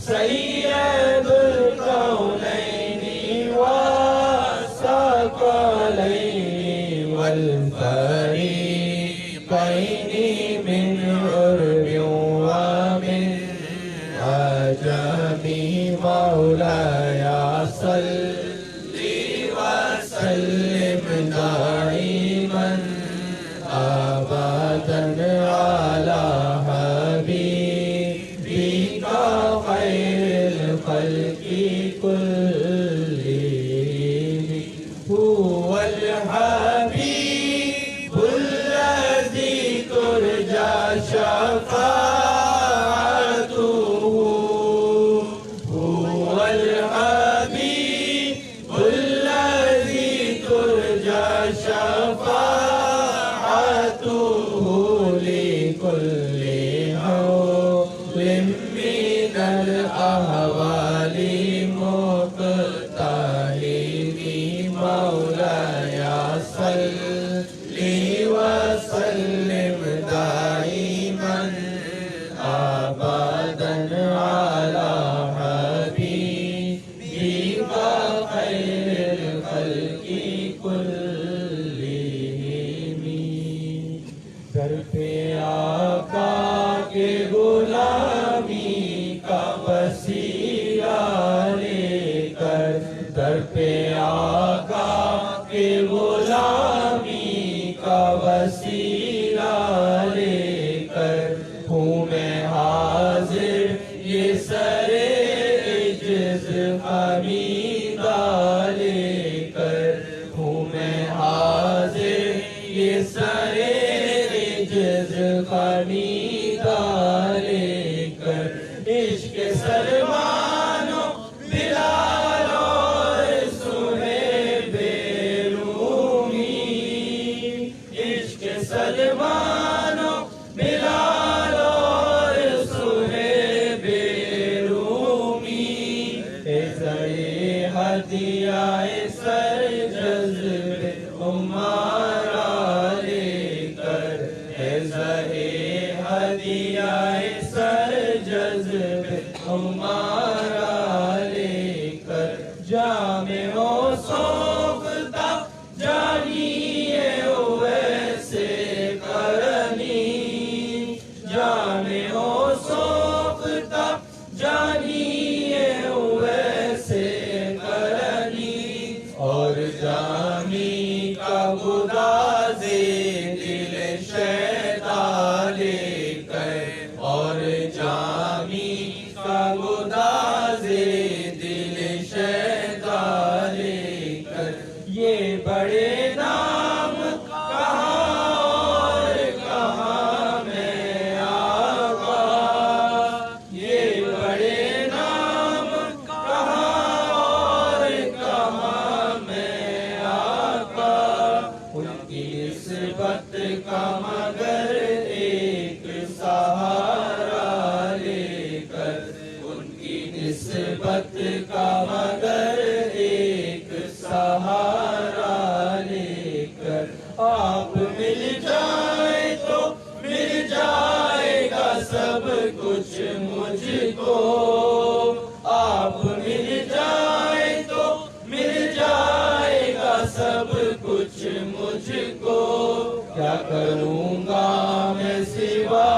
سید الکونین والثقلین والفریقین من عرب ومن عجم. مولایا صلی وسلم دائما ابدا علی سلم من الأهوال مقتهري مولاي صل وسلم دائما أبدا على حبيبك خير الخلق كلهم در پہ آقا کے غلامی کا وسیلہ لے کر در پہ آقا کے غلامی کا وسیلہ لے کر ہوں میں حاضر یہ سر عجز خمیدہ لے کر ہوں میں حاضر یہ سر عجز خمیدہ لے کر عشق سلمان و بلال اور سہیب رومی عشق سلمان و بلال اور سہیب رومی اے زرِ ہدیہ سر جذب ہمارا لے کر اے زرِ ہدیہ سر جذب ہمارا لے کر جام و سوختہ جانیے ویسے کرنی جام و سوختہ جانیے ویسے کرنی اور جامی کا گداز دل شیطان لے کر اور جامی کا گداز دل شیطان لے کر یہ بڑے نام کہاں اور کہاں میں آقا یہ بڑے نام کہاں اور کہاں میں آقا ان کی نسبت کا مگر ایک سہارا لے کر ان کی نسبت کا مگر ایک سہارا لے کر آپ مل جائیں تو مل جائے گا سب کچھ مجھ کو آپ مل جائیں تو مل جائے گا سب کچھ مجھ کو کیا کروں گا میں سوا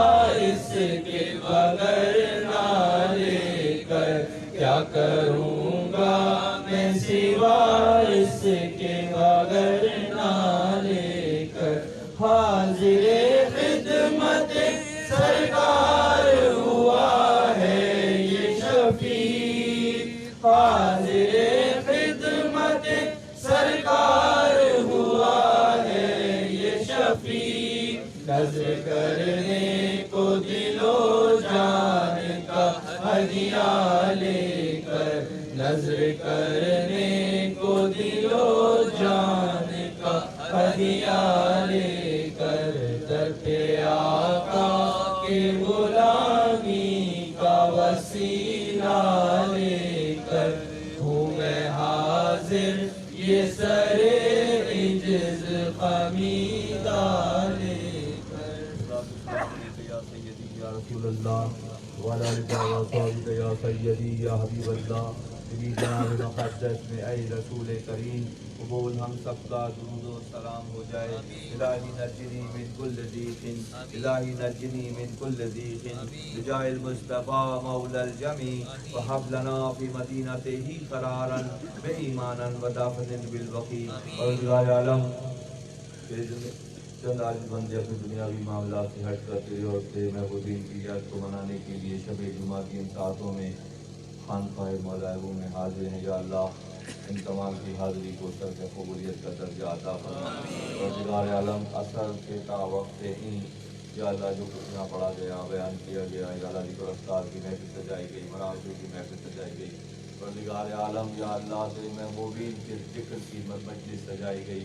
اس کے بغیر نہ لے کر کیا کروں گا میں سوا اس کے بغیر نہ لے کر حاضر خدمت سرکار ہوا ہے یہ شفیع حاضر خدمت سرکار ہوا ہے یہ شفیع نظر کرنے کو دل و جان کا ہدیہ لے کر نظر کرنے کو دل و جان کا ہدیہ لے کر در پہ آقا کے غلامی کا وسیلہ لے کر ہوں میں حاضر یہ سر عجز خمیدہ لے کر یا سیدی یا رسول اللہ وعلی آلک و صحبہ یا سیدی یا حبیب اللہ میری جناب مقدس میں اے رسول کریم قبول ہم سب کا درود و سلام ہو جائے الہی نجنی من کل ضیق الہی نجنی من کل ضیق بجاہ المصطفیٰ مولا الجمیع وہب لنا فی مدینتہ قرارا بایمانا ودافن بالبقیع اور اللہ عالم چند عاجز بندے اپنے دنیاوی معاملات سے ہٹ کر تیرے اور تیرے محبوبین کی یاد کو منانے کے لیے شب جمعہ کی ان ساعتوں میں خانقاہ مولاحبوں میں حاضر ہیں یا اللہ ان تمام کی حاضری کو سر کے قبولیت کا درجہ عطا فرما اور دیگر عالم اثر کے تا وقت ہی یا اللہ جو کچھ یہاں پڑھا گیا بیان کیا گیا یا اللہ ذکر اذکار کی محفل سجائی گئی مناظر کی محفل سجائی گئی پروردگار عالم یا اللہ تیرے محبوبین کے ذکر کی مجلس سجائی گئی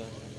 گا